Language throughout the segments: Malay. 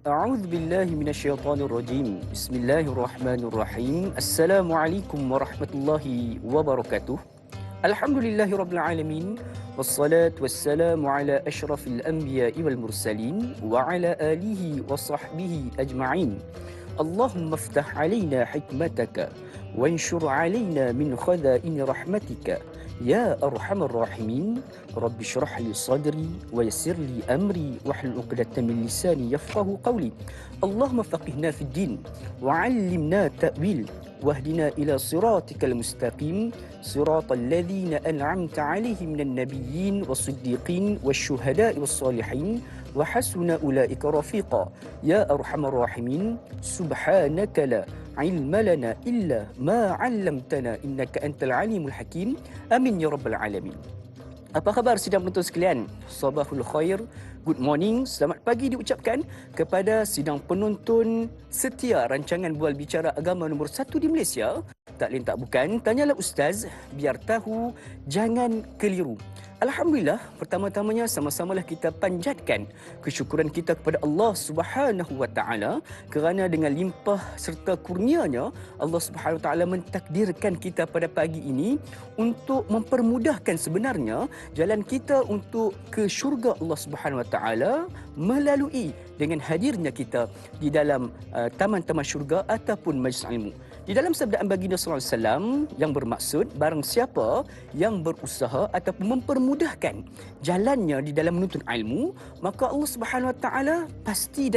أعوذ بالله من الشيطان الرجيم بسم الله الرحمن الرحيم السلام عليكم ورحمة الله وبركاته الحمد لله رب العالمين والصلاة والسلام على أشرف الأنبياء والمرسلين وعلى آله وصحبه أجمعين اللهم افتح علينا حكمتك وانشر علينا من خزائن رحمتك يا أرحم الراحمين رب اشرح لي صدري ويسر لي أمري واحلل عقدة من لساني يفقه قولي اللهم فقهنا في الدين وعلمنا تأويل واهدنا إلى صراطك المستقيم صراط الذين أنعمت عليهم من النبيين والصديقين والشهداء والصالحين وحسن أولئك رفيقا يا أرحم الراحمين سبحانك لا علم لنا إلا ما علمتنا إنك أنت العليم الحكيم آمين يا رب العالمين. Apa khabar sidang penonton sekalian? Sabahul khair, good morning, selamat pagi diucapkan kepada sidang penonton setia rancangan Bual Bicara Agama nombor 1 di Malaysia. Tak lain tak bukan, tanyalah Ustaz, biar tahu, jangan keliru. Alhamdulillah, pertama-tamanya sama-samalah kita panjatkan kesyukuran kita kepada Allah Subhanahu Wa Taala kerana dengan limpah serta kurnianya Allah Subhanahu Wa Taala mentakdirkan kita pada pagi ini untuk mempermudahkan sebenarnya jalan kita untuk ke syurga Allah Subhanahu Wa Taala melalui dengan hadirnya kita di dalam taman-taman syurga ataupun majlis ilmu. Di dalam sabdaan baginda sallallahu alaihi wasallam yang bermaksud barang siapa yang berusaha ataupun mempermudahkan jalannya di dalam menuntut ilmu, maka Allah Subhanahu Wa Taala pasti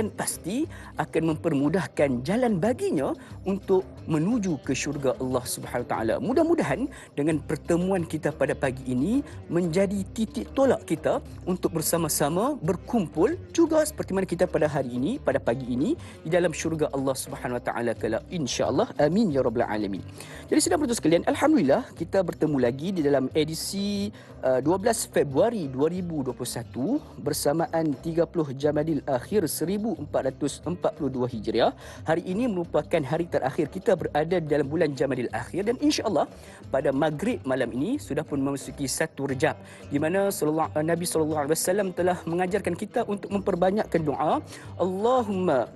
akan mempermudahkan jalan baginya untuk menuju ke syurga Allah Subhanahu Wa Taala. Mudah-mudahan dengan pertemuan kita pada pagi ini menjadi titik tolak kita untuk bersama-sama berkumpul juga seperti mana kita pada hari ini, pada pagi ini di dalam syurga Allah Subhanahu Wa Taala kelak insya-Allah. Amin ya rabbal alamin. Jadi sidang penonton sekalian, alhamdulillah kita bertemu lagi di dalam edisi 12 Februari 2021 bersamaan 30 Jamadil Akhir 1442 Hijriah. Hari ini merupakan hari terakhir kita berada di dalam bulan Jamadil Akhir dan insya-Allah pada maghrib malam ini sudah pun memasuki 1 Rejab di mana Nabi sallallahu alaihi wasallam telah mengajarkan kita untuk memperbanyakkan doa Allahumma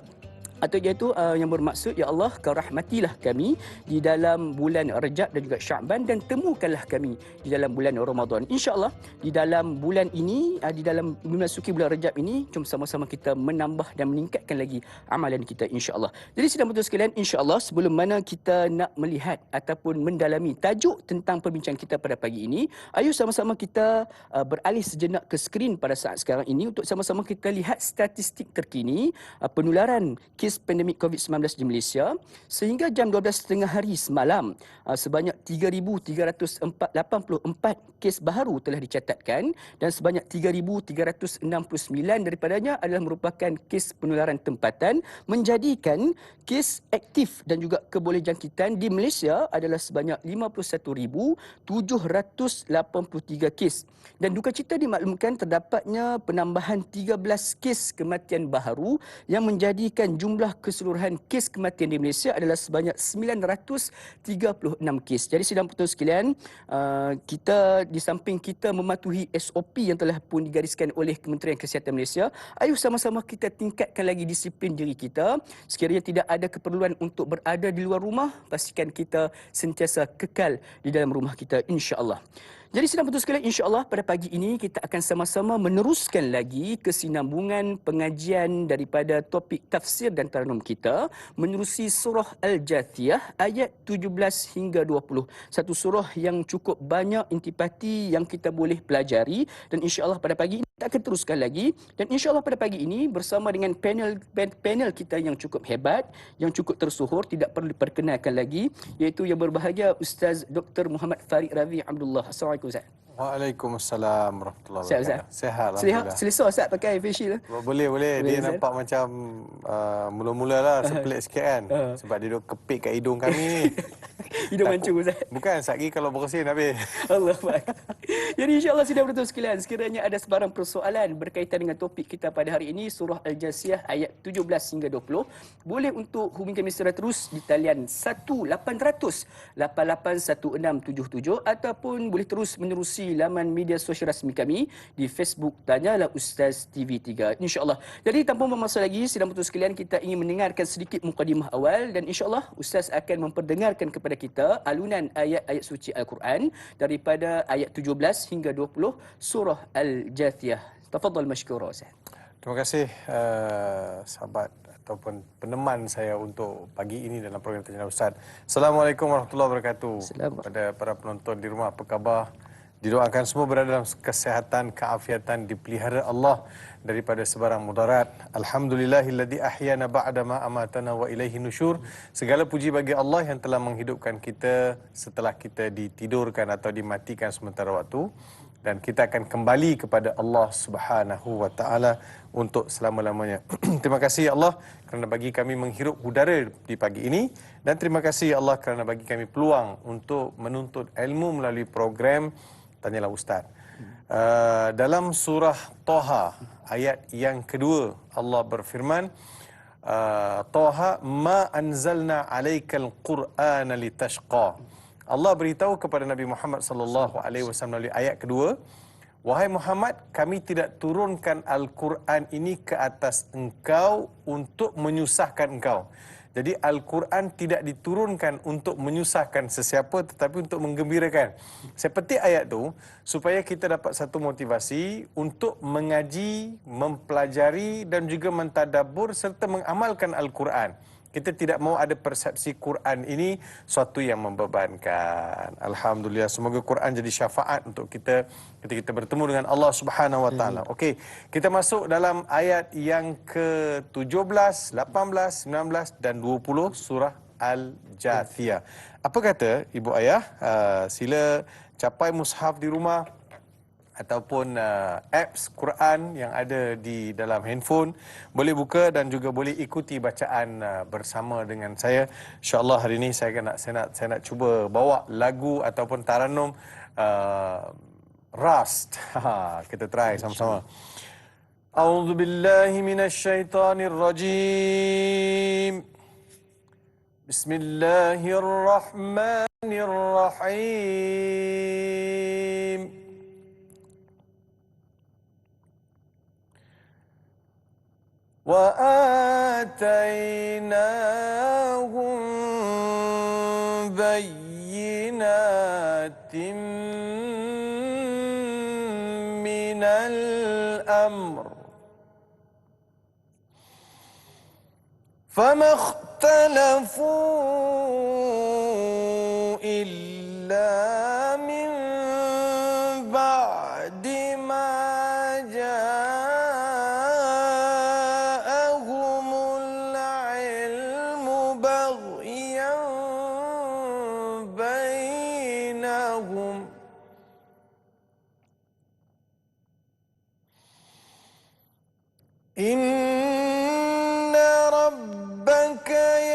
atau iaitu yang bermaksud ya Allah kau rahmatilah kami di dalam bulan Rejab dan juga Syaban dan temukanlah kami di dalam bulan Ramadan. Insya-Allah di dalam bulan ini di dalam memasuki bulan Rejab ini jom sama-sama kita menambah dan meningkatkan lagi amalan kita insya-Allah. Jadi sidang penonton sekalian, insya-Allah sebelum mana kita nak melihat ataupun mendalami tajuk tentang perbincangan kita pada pagi ini, ayo sama-sama kita beralih sejenak ke skrin pada saat sekarang ini untuk sama-sama kita lihat statistik terkini penularan kes pandemik COVID-19 di Malaysia. Sehingga jam 12.30 hari semalam, sebanyak 3,384 kes baharu telah dicatatkan dan sebanyak 3,369 daripadanya adalah merupakan kes penularan tempatan, menjadikan kes aktif dan juga kebolehjangkitan di Malaysia adalah sebanyak 51,783 kes. Dan duka cita dimaklumkan terdapatnya penambahan 13 kes kematian baharu yang menjadikan jumlah keseluruhan kes kematian di Malaysia adalah sebanyak 936 kes. Jadi sidang penonton sekalian, kita di samping kita mematuhi SOP yang telah pun digariskan oleh Kementerian Kesihatan Malaysia, ayo sama-sama kita tingkatkan lagi disiplin diri kita. Sekiranya tidak ada keperluan untuk berada di luar rumah, pastikan kita sentiasa kekal di dalam rumah kita insya-Allah. Jadi sidang penonton sekalian, insya-Allah pada pagi ini kita akan sama-sama meneruskan lagi kesinambungan pengajian daripada topik tafsir dan taranum kita menerusi surah Al-Jathiyah ayat 17 hingga 20. Satu surah yang cukup banyak intipati yang kita boleh pelajari dan insya-Allah pada pagi ini kita akan teruskan lagi dan insya-Allah pada pagi ini bersama dengan panel kita yang cukup hebat, yang cukup tersohor, tidak perlu diperkenalkan lagi, iaitu yang berbahagia Ustaz Dr. Muhammad Farid Ravi Abdullah. Assalamualaikum Ustaz. Waalaikumsalam warahmatullahi Sihat Ustaz? wabarakatuh. Sihat alhamdulillah. Selesa Ustaz pakai face shield? Boleh. Dia nampak macam mula-mula lah sepelik sikit kan. Sebab dia duk kepit kat hidung kami ni. Hidung mancung Ustaz. Bukan, satgi kalau bersin habis. Allahuakbar. Jadi insya-Allah sidang penonton sekalian, sekiranya ada sebarang persoalan berkaitan dengan topik kita pada hari ini surah Al-Jathiyah ayat 17 hingga 20, boleh untuk hubungi kami secara terus di talian 1-800-881677 ataupun boleh terus menerusi melalui laman media sosial rasmi kami di Facebook Tanyalah Ustaz TV3, insya-Allah. Jadi tanpa memasa lagi, sidang penonton sekalian, kita ingin mendengarkan sedikit mukadimah awal dan insya-Allah Ustaz akan memperdengarkan kepada kita alunan ayat-ayat suci Al-Quran daripada ayat 17 hingga 20 surah Al-Jathiyah. Tafadhal mashkura Ustaz. Terima kasih sahabat ataupun peneman saya untuk pagi ini dalam program Tanya Ustaz. Assalamualaikum warahmatullahi wabarakatuh. Kepada para penonton di rumah, apa khabar? Didoakan semua berada dalam kesehatan, keafiatan, dipelihara Allah daripada sebarang mudarat. Alhamdulillahilladzi ahyana ba'da ma amatana wa ilaihi nusyur. Segala puji bagi Allah yang telah menghidupkan kita setelah kita ditidurkan atau dimatikan sementara waktu. Dan kita akan kembali kepada Allah Subhanahu wa taala untuk selama-lamanya. Terima kasih ya Allah kerana bagi kami menghirup udara di pagi ini, dan terima kasih ya Allah kerana bagi kami peluang untuk menuntut ilmu melalui program Tanyalah Ustaz. Dalam surah Taha ayat yang kedua, Allah berfirman, Taha ma anzalna 'alaikal Qur'ana litashqa. Allah beritahu kepada Nabi Muhammad sallallahu alaihi wasallam melalui ayat kedua, wahai Muhammad, kami tidak turunkan Al-Quran ini ke atas engkau untuk menyusahkan engkau. Jadi Al-Quran tidak diturunkan untuk menyusahkan sesiapa, tetapi untuk menggembirakan. Seperti ayat tu, supaya kita dapat satu motivasi untuk mengaji, mempelajari dan juga mentadabbur serta mengamalkan Al-Quran. Kita tidak mahu ada persepsi Quran ini suatu yang membebankan. Alhamdulillah, semoga Quran jadi syafaat untuk kita ketika kita bertemu dengan Allah Subhanahu wa taala. Okey, kita masuk dalam ayat yang ke-17, 18, 19 dan 20 surah Al-Jathiyah. Apa kata ibu ayah? Sila capai mushaf di rumah ataupun apps Quran yang ada di dalam handphone, boleh buka dan juga boleh ikuti bacaan bersama dengan saya. InsyaAllah hari ini saya nak cuba bawa lagu ataupun taranum Rust. Kita try sama-sama. A'udzu billahi minasyaitonir rajim. Bismillahirrahmanirrahim. وآتيناهم بينات من الأمر فما اختلفوا إلا من بعد ما إن ربك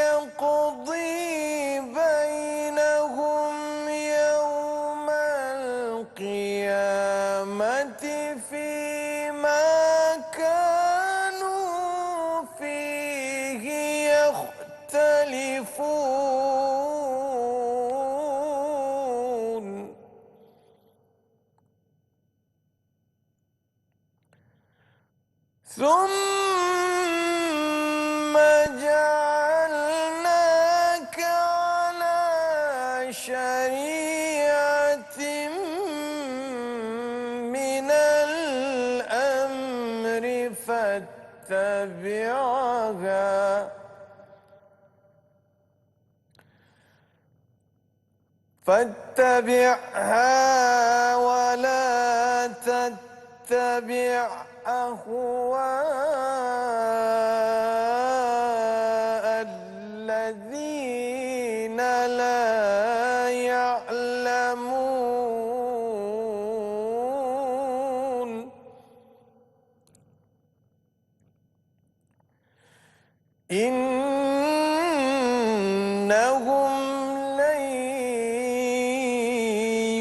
يقضي بينهم يوم القيامة فيما كانوا فيه يختلفون ثم جعلناك على شريعة من الأمر فاتبعها ولا تتبع أهواء الذين لا يعلمون إنهم لن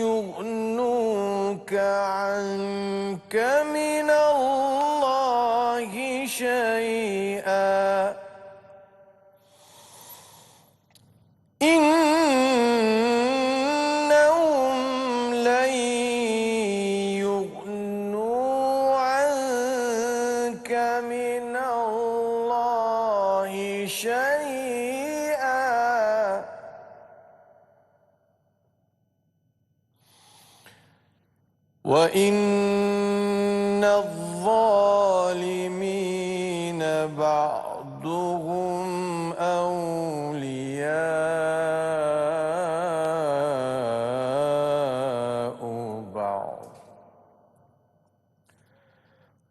يغنوك عنك من الله شيئا إنهم لن من الله شيئا وإن الظالمين بعضهم أولياء بعض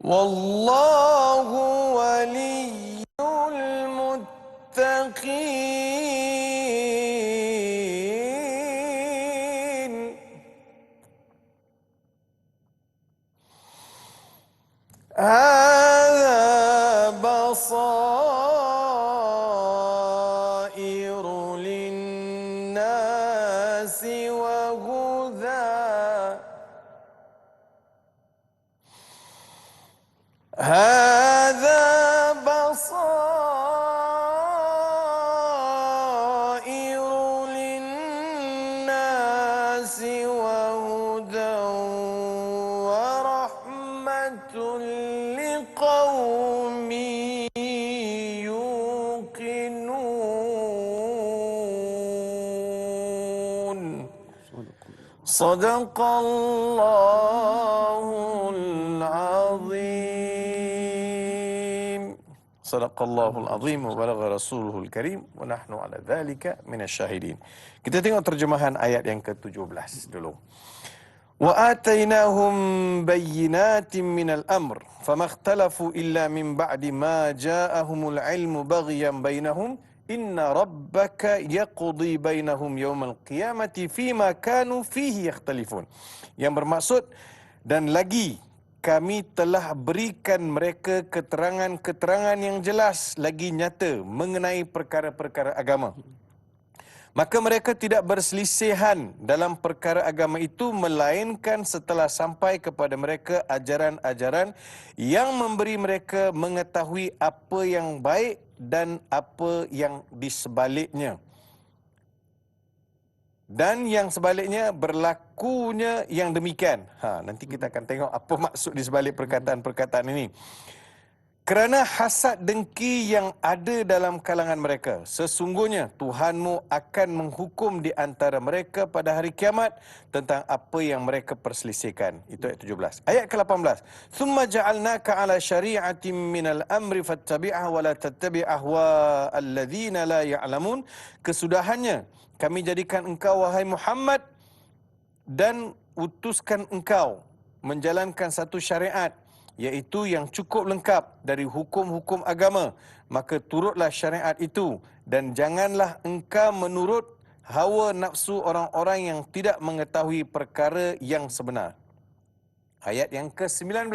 والله ولي المتقين هذا بصائر للناس وهدى هذا بصائر للناس وهدى ورحمة لقوم يوقنون صدق الله العظيم صدق الله العظيم وبلغ رسوله الكريم ونحن على ذلك من الشاهدين. Kita tengok terjemahan ayat yang ke-17 dulu. وآتيناهم بينات من الأمر فما اختلفوا إلا من بعد ما جاءهم العلم بغيا بينهم إن ربك يقضي بينهم يوم القيامة فيما كانوا فيه يختلفون. Yang bermaksud, dan lagi kami telah berikan mereka keterangan-keterangan yang jelas lagi nyata mengenai perkara-perkara agama. Maka mereka tidak berselisihan dalam perkara agama itu melainkan setelah sampai kepada mereka ajaran-ajaran yang memberi mereka mengetahui apa yang baik dan apa yang di sebaliknya. Dan yang sebaliknya berlakunya yang demikian. Nanti kita akan tengok apa maksud di sebalik perkataan-perkataan ini. Kerana hasad dengki yang ada dalam kalangan mereka, sesungguhnya Tuhanmu akan menghukum di antara mereka pada hari kiamat tentang apa yang mereka perselisihkan. Itu ayat 17. Ayat ke-18. Thumma ja'alnaka ala syari'atin minal amri fattabi'ah wa la tattabi' ahwa alladhina la ya'lamun. Kesudahannya kami jadikan engkau wahai Muhammad dan utuskan engkau menjalankan satu syariat, iaitu yang cukup lengkap dari hukum-hukum agama, maka turutlah syariat itu dan janganlah engkau menurut hawa nafsu orang-orang yang tidak mengetahui perkara yang sebenar. Ayat yang ke-19.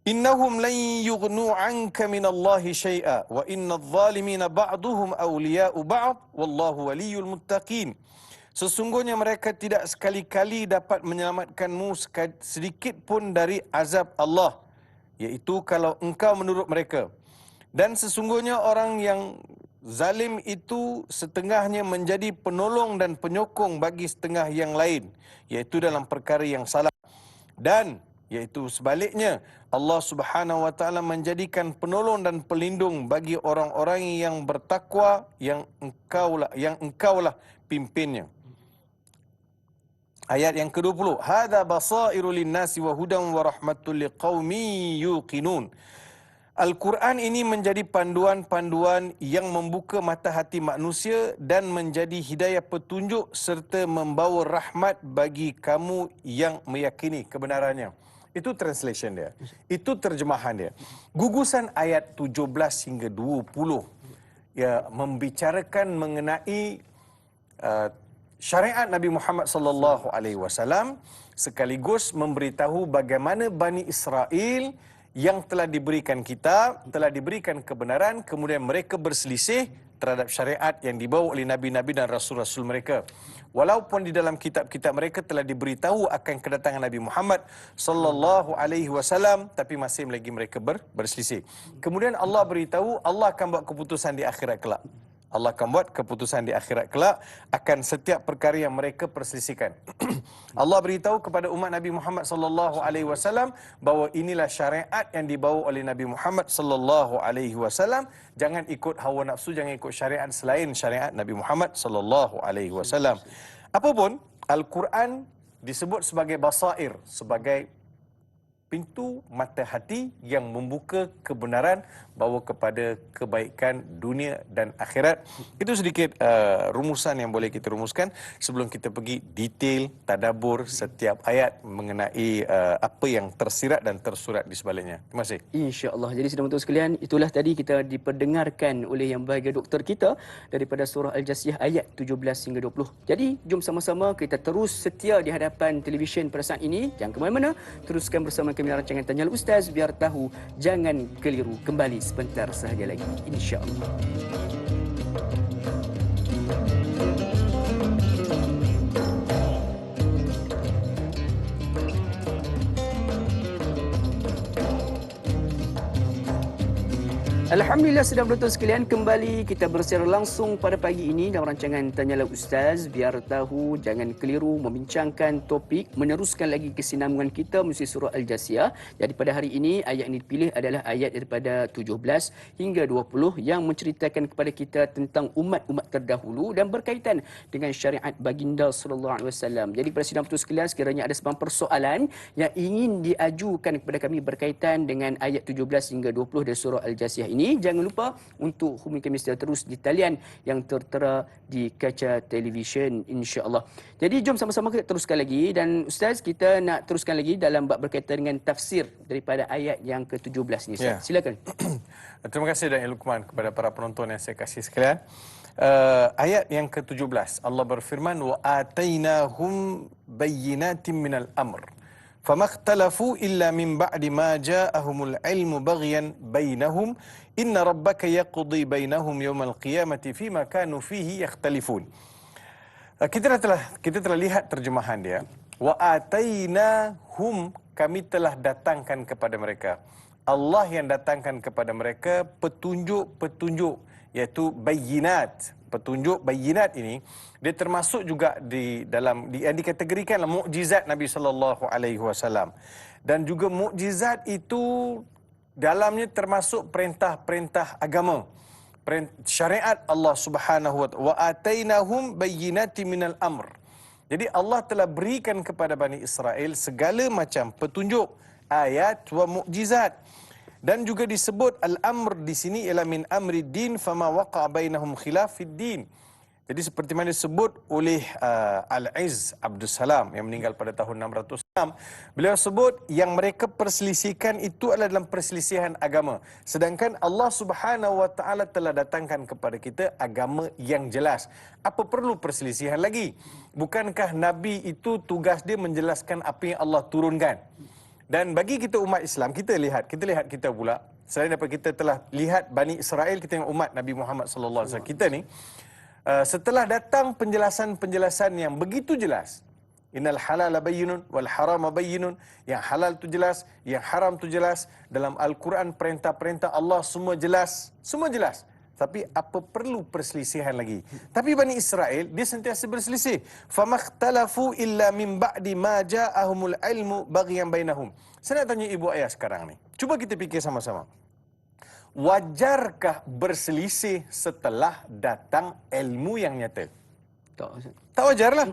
Innahum lan yughnu 'anka minallahi syai'a wa innadh zalimina ba'duhum awliya'u ba'd wallahu waliyul muttaqin. Sesungguhnya mereka tidak sekali-kali dapat menyelamatkanmu sedikit pun dari azab Allah, iaitu kalau engkau menurut mereka. Dan sesungguhnya orang yang zalim itu setengahnya menjadi penolong dan penyokong bagi setengah yang lain, iaitu dalam perkara yang salah. Dan iaitu sebaliknya, Allah Subhanahu wa taala menjadikan penolong dan pelindung bagi orang-orang yang bertakwa yang engkaulah pimpinnya. Ayat yang ke-20. Hadza basairu lin-nasi wa hudan wa rahmatul liqaumin yuqinun. Al-Quran ini menjadi panduan-panduan yang membuka mata hati manusia dan menjadi hidayah petunjuk serta membawa rahmat bagi kamu yang meyakini kebenarannya. Itu translation dia. Itu terjemahan dia. Gugusan ayat 17 hingga 20 ya membicarakan mengenai syariat Nabi Muhammad sallallahu alaihi wasallam, sekaligus memberitahu bagaimana Bani Israel yang telah diberikan kitab, telah diberikan kebenaran, kemudian mereka berselisih terhadap syariat yang dibawa oleh nabi-nabi dan rasul-rasul mereka. Walaupun di dalam kitab-kitab mereka telah diberitahu akan kedatangan Nabi Muhammad sallallahu alaihi wasallam, tapi masih lagi mereka berselisih. Kemudian Allah beritahu Allah akan buat keputusan di akhirat kelak. Allah akan buat keputusan di akhirat kelak akan setiap perkara yang mereka perselisihkan. Allah beritahu kepada umat Nabi Muhammad sallallahu alaihi wasallam bahawa inilah syariat yang dibawa oleh Nabi Muhammad sallallahu alaihi wasallam. Jangan ikut hawa nafsu, jangan ikut syariat selain syariat Nabi Muhammad sallallahu alaihi wasallam. Apapun, Al-Quran disebut sebagai basair, sebagai pintu mata hati yang membuka kebenaran, bawa kepada kebaikan dunia dan akhirat. Itu sedikit rumusan yang boleh kita rumuskan sebelum kita pergi detail tadabbur setiap ayat mengenai apa yang tersirat dan tersurat di sebaliknya. Terima kasih. InsyaAllah. Jadi sedang-sedang sekalian, itulah tadi kita diperdengarkan oleh yang bahagia doktor kita daripada surah Al-Jasiyah ayat 17 hingga 20. Jadi jom sama-sama kita terus setia di hadapan televisyen pada saat ini. Jangan ke mana-mana, teruskan bersama kami rancangan Tanyalah Ustaz, biar tahu jangan keliru. Kembali sebentar sahaja lagi, insya-Allah. Alhamdulillah, sedang menonton sekalian, kembali kita bersiar langsung pada pagi ini dalam rancangan Tanyalah Ustaz, biar tahu jangan keliru, membincangkan topik, meneruskan lagi kesinambungan kita melalui surah Al-Jasiyah. Jadi pada hari ini ayat yang dipilih adalah ayat daripada 17 hingga 20 yang menceritakan kepada kita tentang umat-umat terdahulu dan berkaitan dengan syariat baginda sallallahu alaihi wasallam. Jadi pada sidang betul sekalian, sekiranya ada sebarang persoalan yang ingin diajukan kepada kami berkaitan dengan ayat 17 hingga 20 dari surah Al-Jasiyah ini, jangan lupa untuk hubungi kami secara terus di talian yang tertera di kaca televisyen, insya-Allah. Jadi jom sama-sama kita teruskan lagi, dan Ustaz, kita nak teruskan lagi dalam bab berkaitan dengan tafsir daripada ayat yang ke-17 ni. Ustaz, silakan. Terima kasih dan Luqman kepada para penonton yang saya kasih sekalian. Ayat yang ke-17 Allah berfirman, wa atainahum bayyinatin minal amr فما اختلفوا إلا من بعد ما جاءهم العلم بغيا بينهم إن ربك يقضي بينهم يوم القيامة فيما كانوا فيه يختلفون. Kita telah lihat terjemahan dia. Wa atainahum, kami telah datangkan kepada mereka. Allah yang datangkan kepada mereka petunjuk-petunjuk, iaitu bayyinat. Petunjuk bayyinat ini dia termasuk juga di dalam yang dikategorikan mukjizat Nabi sallallahu alaihi wasallam, dan juga mukjizat itu dalamnya termasuk perintah-perintah agama, syariat Allah Subhanahu wa taala. Wa atainahum bayyinatin minal amr. Jadi Allah telah berikan kepada Bani Israel segala macam petunjuk, ayat wa mukjizat. Dan juga disebut al-amr di sini ialah min amri din fama waqa bainahum khilaf fid din. Jadi seperti mana disebut oleh Al-Izz Abdus Salam yang meninggal pada tahun 606, beliau sebut yang mereka perselisihkan itu adalah dalam perselisihan agama. Sedangkan Allah Subhanahu wa taala telah datangkan kepada kita agama yang jelas. Apa perlu perselisihan lagi? Bukankah nabi itu tugas dia menjelaskan apa yang Allah turunkan? Dan bagi kita umat Islam, kita lihat kita pula, selain daripada kita telah lihat Bani Israel, kita yang umat Nabi Muhammad sallallahu alaihi wasallam, kita ni setelah datang penjelasan yang begitu jelas, innal halala bayyinun wal harama bayyinun, yang halal tu jelas, yang haram tu jelas, dalam Al-Quran perintah-perintah Allah semua jelas, Tapi apa perlu perselisihan lagi? Tapi Bani Israel, dia sentiasa berselisih. Famakhtalafu illa min ba'di ma ja'ahumul ilmu baghyan bainahum. Saya nak tanya ibu ayah sekarang ni. Cuba kita fikir sama-sama. Wajarkah berselisih setelah datang ilmu yang nyata? Tak wajarlah.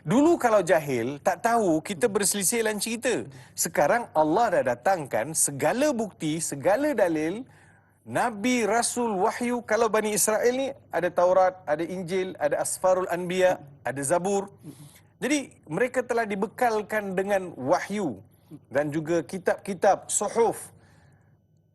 Dulu kalau jahil, tak tahu, kita berselisih dalam cerita. Sekarang Allah dah datangkan segala bukti, segala dalil, Nabi, Rasul, Wahyu. Kalau Bani Israel ni ada Taurat, ada Injil, ada Asfarul Anbiya, ada Zabur. Jadi mereka telah dibekalkan dengan wahyu dan juga kitab-kitab, suhuf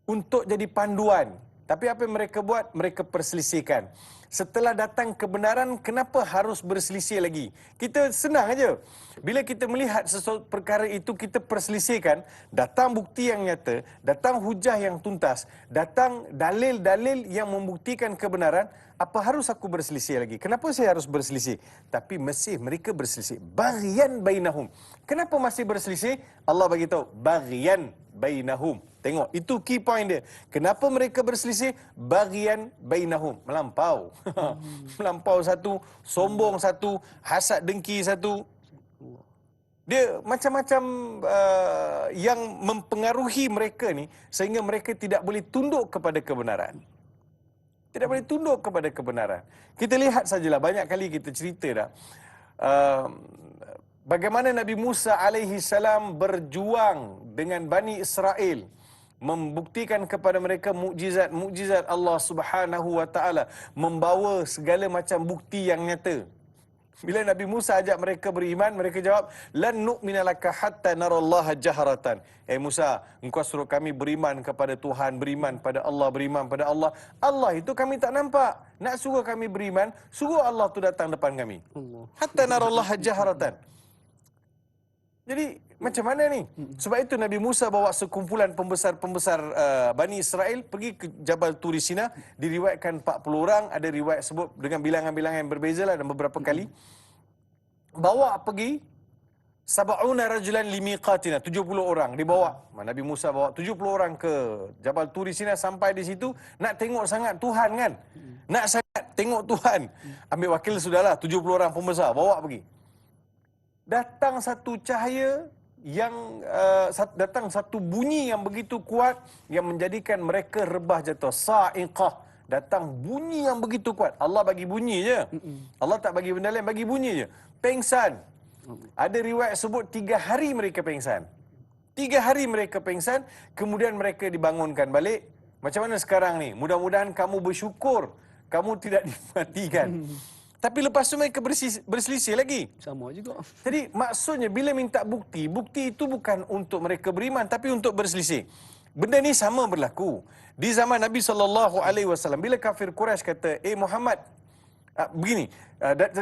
untuk jadi panduan. Tapi apa yang mereka buat? Mereka perselisihkan. Setelah datang kebenaran, kenapa harus berselisih lagi? Kita senang aja. Bila kita melihat sesuatu perkara itu, kita perselisihkan. Datang bukti yang nyata, datang hujah yang tuntas, datang dalil-dalil yang membuktikan kebenaran. Apa harus aku berselisih lagi? Kenapa saya harus berselisih? Tapi masih mereka berselisih. Baghyan bainahum. Kenapa masih berselisih? Allah bagi tahu, baghyan bainahum. Tengok, itu key point dia. Kenapa mereka berselisih? Baghyan bainahum. Melampau. Melampau satu, sombong satu, hasad dengki satu. Dia macam-macam yang mempengaruhi mereka ni sehingga mereka tidak boleh tunduk kepada kebenaran. Tidak boleh tunduk kepada kebenaran. Kita lihat sajalah, banyak kali kita cerita dah. Bagaimana Nabi Musa alaihi salam berjuang dengan Bani Israel, membuktikan kepada mereka mukjizat-mukjizat Allah Subhanahu wa taala, membawa segala macam bukti yang nyata. Bila Nabi Musa ajak mereka beriman, mereka jawab, lan nu'mina laka hatta narallaha jaharatan. Musa, engkau suruh kami beriman kepada Tuhan, beriman pada Allah, beriman pada Allah. Allah itu kami tak nampak. Nak suruh kami beriman, suruh Allah tu datang depan kami. Hatta narallaha jaharatan. Jadi macam mana ni? Sebab itu Nabi Musa bawa sekumpulan pembesar-pembesar Bani Israel pergi ke Jabal Turi Sina. Diriwayatkan 40 orang, ada riwayat sebut dengan bilangan-bilangan yang berbeza lah, dan beberapa kali. Bawa pergi sab'una rajulan limiqatina, 70 orang dibawa. Nabi Musa bawa 70 orang ke Jabal Turi Sina. Sampai di situ nak tengok sangat Tuhan kan. Nak sangat tengok Tuhan. Ambil wakil sudahlah, 70 orang pembesar bawa pergi. Datang satu cahaya yang datang satu bunyi yang begitu kuat yang menjadikan mereka rebah jatuh. Sa'iqah. Datang bunyi yang begitu kuat. Allah bagi bunyi je. Allah tak bagi benda lain, bagi bunyi je. Pengsan. Ada riwayat sebut 3 hari mereka pengsan. 3 hari mereka pengsan, kemudian mereka dibangunkan balik. Macam mana sekarang ni? Mudah-mudahan kamu bersyukur kamu tidak dimatikan. Tapi lepas tu mereka berselisih lagi. Sama juga. Jadi maksudnya bila minta bukti, bukti itu bukan untuk mereka beriman tapi untuk berselisih. Benda ni sama berlaku di zaman Nabi SAW. Bila kafir Quraisy kata, Muhammad, begini,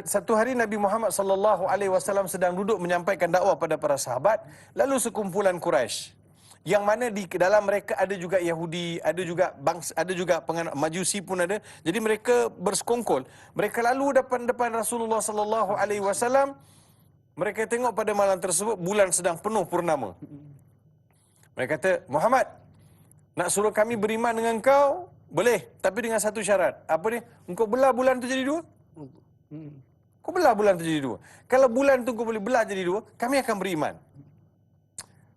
satu hari Nabi Muhammad SAW sedang duduk menyampaikan dakwah pada para sahabat, lalu sekumpulan Quraisy yang mana di dalam mereka ada juga Yahudi, ada juga bangsa, ada juga Majusi pun ada. Jadi mereka bersekongkol. Mereka lalu depan Rasulullah sallallahu alaihi wasallam. Mereka tengok pada malam tersebut bulan sedang penuh purnama. Mereka kata, Muhammad, nak suruh kami beriman dengan kau, boleh, tapi dengan satu syarat. Apa dia? Engkau belah bulan tu jadi 2. Kau belah bulan tu jadi 2. Kalau bulan tu kau boleh belah jadi 2, kami akan beriman.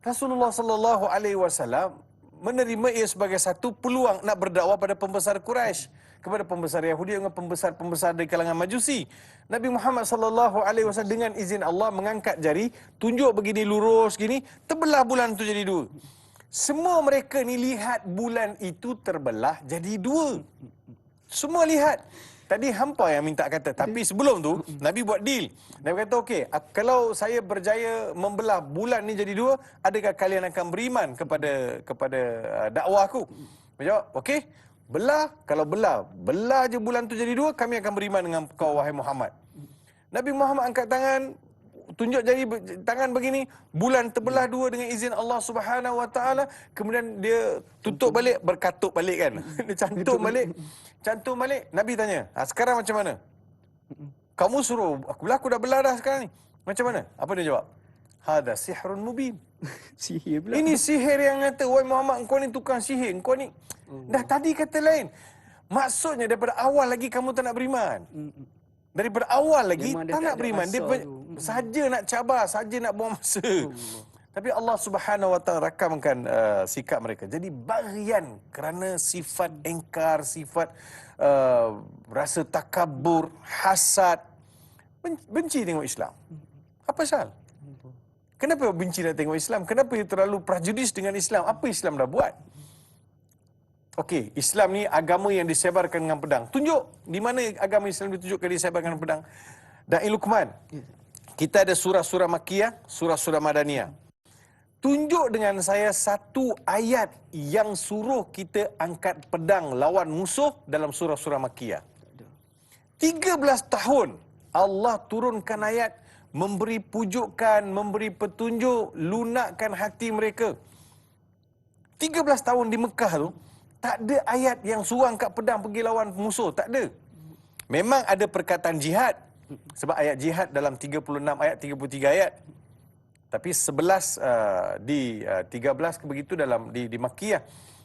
Rasulullah sallallahu alaihi wasallam menerima ia sebagai satu peluang nak berdakwah pada pembesar Quraisy, kepada pembesar Yahudi dengan pembesar-pembesar dari kalangan Majusi. Nabi Muhammad sallallahu alaihi wasallam dengan izin Allah mengangkat jari, tunjuk begini lurus gini, terbelah bulan tu jadi 2. Semua mereka ni lihat bulan itu terbelah jadi 2. Semua lihat. Tadi hampa yang minta kata. Tapi sebelum tu, Nabi buat deal. Nabi kata, okey, kalau saya berjaya membelah bulan ni jadi 2, adakah kalian akan beriman kepada dakwah aku? Dia jawab, okey, belah. Kalau belah je bulan tu jadi 2, kami akan beriman dengan kau, wahai Muhammad. Nabi Muhammad angkat tangan, tunjuk jari tangan begini, bulan terbelah 2 dengan izin Allah Subhanahu wa taala. Kemudian dia tutup balik, berkatup balik kan. Dia cantum balik. Nabi tanya, sekarang macam mana? Kamu suruh aku dah belah dah sekarang ni. Macam mana? Apa dia jawab? Hada sihrun mubin. Sihir pula. Ini sihir yang nyata. Wahai Muhammad, engkau ni tukang sihir. Engkau ni dah tadi kata lain. Maksudnya daripada awal lagi kamu tak nak beriman. Daripada awal lagi tak nak beriman. Dia saja nak cabar, saja nak buang masa. Tapi Allah Subhanahu wa taala rakamkan sikap mereka. Jadi baghyan kerana sifat engkar, sifat rasa takabur, hasad, benci tengok Islam. Apa pasal? Kenapa benci nak tengok Islam? Kenapa dia terlalu prejudis dengan Islam? Apa Islam dah buat? Okey, Islam ni agama yang disebarkan dengan pedang. Tunjuk di mana agama Islam ditunjukkan disebarkan dengan pedang. Dan Luqman. Kita ada surah-surah Makkiyah, surah-surah Madaniyah. Tunjuk dengan saya satu ayat yang suruh kita angkat pedang lawan musuh dalam surah-surah Makkiyah. 13 tahun Allah turunkan ayat, memberi pujukan, memberi petunjuk, lunakkan hati mereka. 13 tahun di Mekah tu, tak ada ayat yang suruh angkat pedang pergi lawan musuh, tak ada. Memang ada perkataan jihad. Sebab ayat jihad dalam 36 ayat, 33 ayat. Tapi 11 di 13 ke begitu dalam di Makkiyah.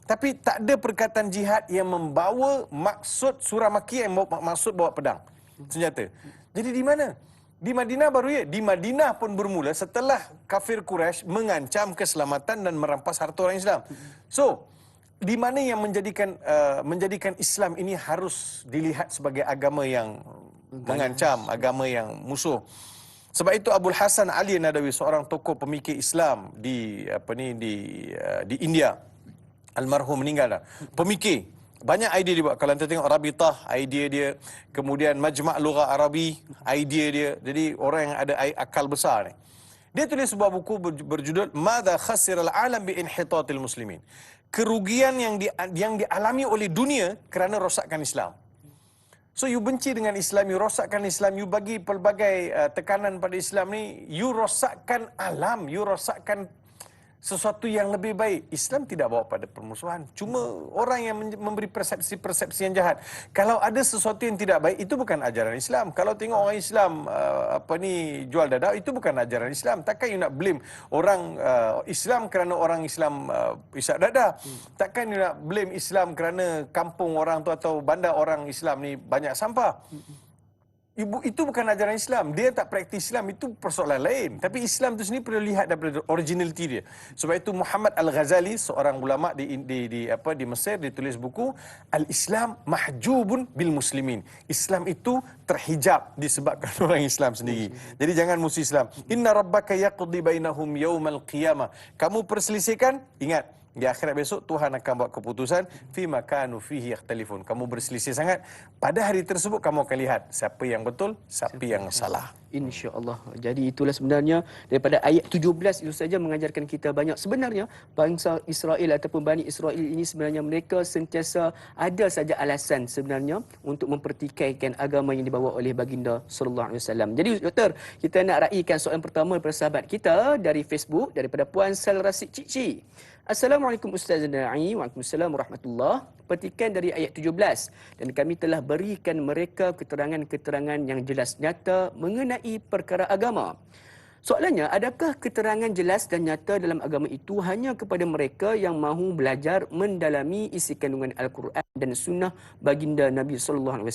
Tapi tak ada perkataan jihad yang membawa maksud surah Makkiyah yang maksud bawa pedang, senjata. Jadi di mana? Di Madinah baru ya. Di Madinah pun bermula setelah kafir Quraisy mengancam keselamatan dan merampas harta orang Islam. So, di mana yang menjadikan Islam ini harus dilihat sebagai agama yang mengancam, agama yang musuh. Sebab itu Abul Hasan Ali Nadawi, seorang tokoh pemikir Islam di India, almarhum meninggal dah. Pemikir, banyak idea dia buat. Kalau anda tengok Rabitah, idea dia. Kemudian Majma' Lugha Arabi, idea dia. Jadi orang yang ada akal besar ni. Dia tulis sebuah buku berjudul Madza khasiral alam bi inhitatil muslimin. Kerugian yang dialami oleh dunia kerana rosakkan Islam. So you benci dengan Islam, you rosakkan Islam, you bagi pelbagai tekanan pada Islam ni, you rosakkan alam, you rosakkan sesuatu yang lebih baik. Islam tidak bawa pada permusuhan. Cuma orang yang memberi persepsi yang jahat. Kalau ada sesuatu yang tidak baik, itu bukan ajaran Islam. Kalau tengok orang Islam jual dadah, itu bukan ajaran Islam. Takkan you nak blame orang Islam kerana orang Islam isap dadah. Takkan you nak blame Islam kerana kampung orang tu atau bandar orang Islam ni banyak sampah. Itu bukan ajaran Islam. Dia tak praktis Islam, itu persoalan lain. Tapi Islam tu sendiri perlu lihat daripada originality dia. Sebab itu Muhammad Al-Ghazali, seorang ulama di Mesir, dia tulis buku Al-Islam Mahjubun bil Muslimin. Islam itu terhijab disebabkan orang Islam sendiri. Jadi jangan musuh Islam. Inna rabbaka yaqdi bainahum yaumal qiyamah. Kamu perselisihkan, ingat, di akhirat besok Tuhan akan buat keputusan fima kanu fihi yakhtalifun. Kamu berselisih sangat, pada hari tersebut kamu akan lihat siapa yang betul, siapa yang salah. InsyaAllah. Jadi itulah sebenarnya daripada ayat 17 itu saja mengajarkan kita banyak. Sebenarnya bangsa Israel ataupun Bani Israel ini sebenarnya mereka sentiasa ada saja alasan sebenarnya untuk mempertikaikan agama yang dibawa oleh baginda sallallahu alaihi wasallam. Jadi doktor, kita nak raikan soalan pertama daripada sahabat kita dari Facebook daripada Puan Sal Rasid Cici. Assalamualaikum Ustaz Na'i. Waalaikumsalam warahmatullahi. Petikan dari ayat 17. Dan kami telah berikan mereka keterangan-keterangan yang jelas nyata mengenai perkara agama. Soalannya, adakah keterangan jelas dan nyata dalam agama itu hanya kepada mereka yang mahu belajar mendalami isi kandungan Al-Quran dan sunnah baginda Nabi SAW?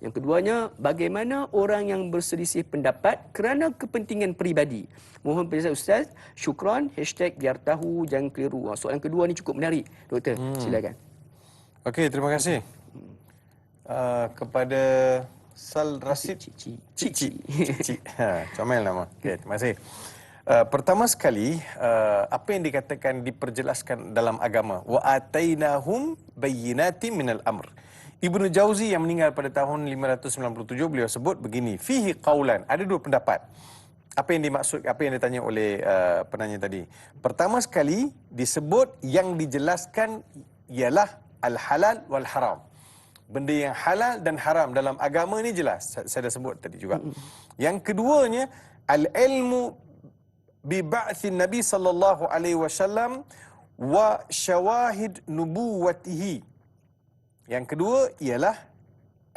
Yang keduanya, bagaimana orang yang berselisih pendapat kerana kepentingan peribadi? Mohon penjelasan Ustaz. Syukran. #biar tahu jangan keliru. Soalan kedua ni cukup menarik. Doktor, silakan. Okey, terima kasih. Kepada Sal Rasid Cici. Comel nama. Okey, terima kasih. Pertama sekali, apa yang dikatakan diperjelaskan dalam agama, wa atainahum bayyinatin minal amr. Ibnu Jauzi yang meninggal pada tahun 597, beliau sebut begini, fihi qaulan, ada dua pendapat. Apa yang dimaksud, apa yang ditanya oleh penanya tadi. Pertama sekali disebut yang dijelaskan ialah al-halal wal haram. Benda yang halal dan haram dalam agama ni jelas. Saya dah sebut tadi juga. Yang keduanya, al-ilmu bi ba'thin Nabi sallallahu alaihi wasallam wa syawahid nubuwatihi. Yang kedua ialah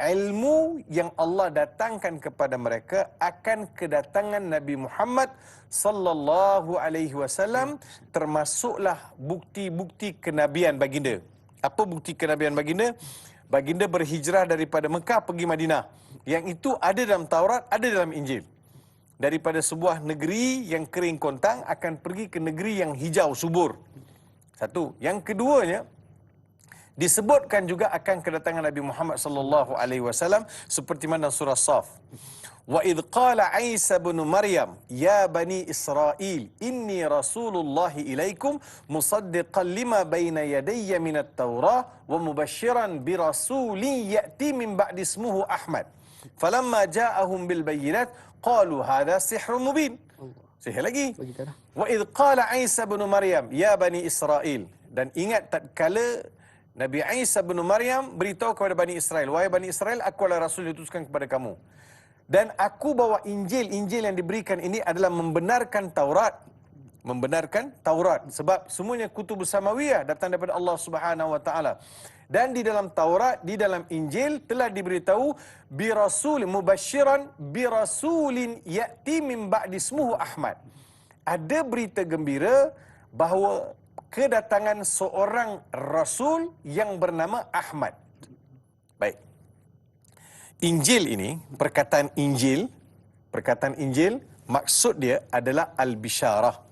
ilmu yang Allah datangkan kepada mereka akan kedatangan Nabi Muhammad sallallahu alaihi wasallam, termasuklah bukti-bukti kenabian baginda. Apa bukti kenabian baginda? Baginda berhijrah daripada Mekah pergi Madinah. Yang itu ada dalam Taurat, ada dalam Injil. Daripada sebuah negeri yang kering kontang akan pergi ke negeri yang hijau subur. Satu. Yang keduanya, disebutkan juga akan kedatangan Nabi Muhammad sallallahu alaihi wasallam seperti mana surah Saf. Wa idh qala Isa bin Maryam ya bani Israil inni rasulullahi ilaikum musaddiqan lima baina yadayya minat Taurah wa mubashiran bi rasulin ya'ti min ba'di ismuhu Ahmad. Falamma ja'ahum bil bayyinat qalu hadha sihrun mubin. Sihir lagi. Wa idh qala Isa bin Maryam ya bani Israil, dan ingat tatkala Nabi Isa bin Maryam beritahu kepada Bani Israel, wahai Bani Israel, aku adalah Rasul diutuskan kepada kamu. Dan aku bawa Injil. Injil yang diberikan ini adalah membenarkan Taurat. Membenarkan Taurat. Sebab semuanya kutub samawiyah datang daripada Allah Subhanahu Wa Taala. Dan di dalam Taurat, di dalam Injil telah diberitahu birasul mubasyiran birasulin ya'ti min ba'di ismuhu Ahmad. Ada berita gembira bahawa kedatangan seorang rasul yang bernama Ahmad. Baik. Injil ini, perkataan Injil maksud dia adalah al-bisyarah.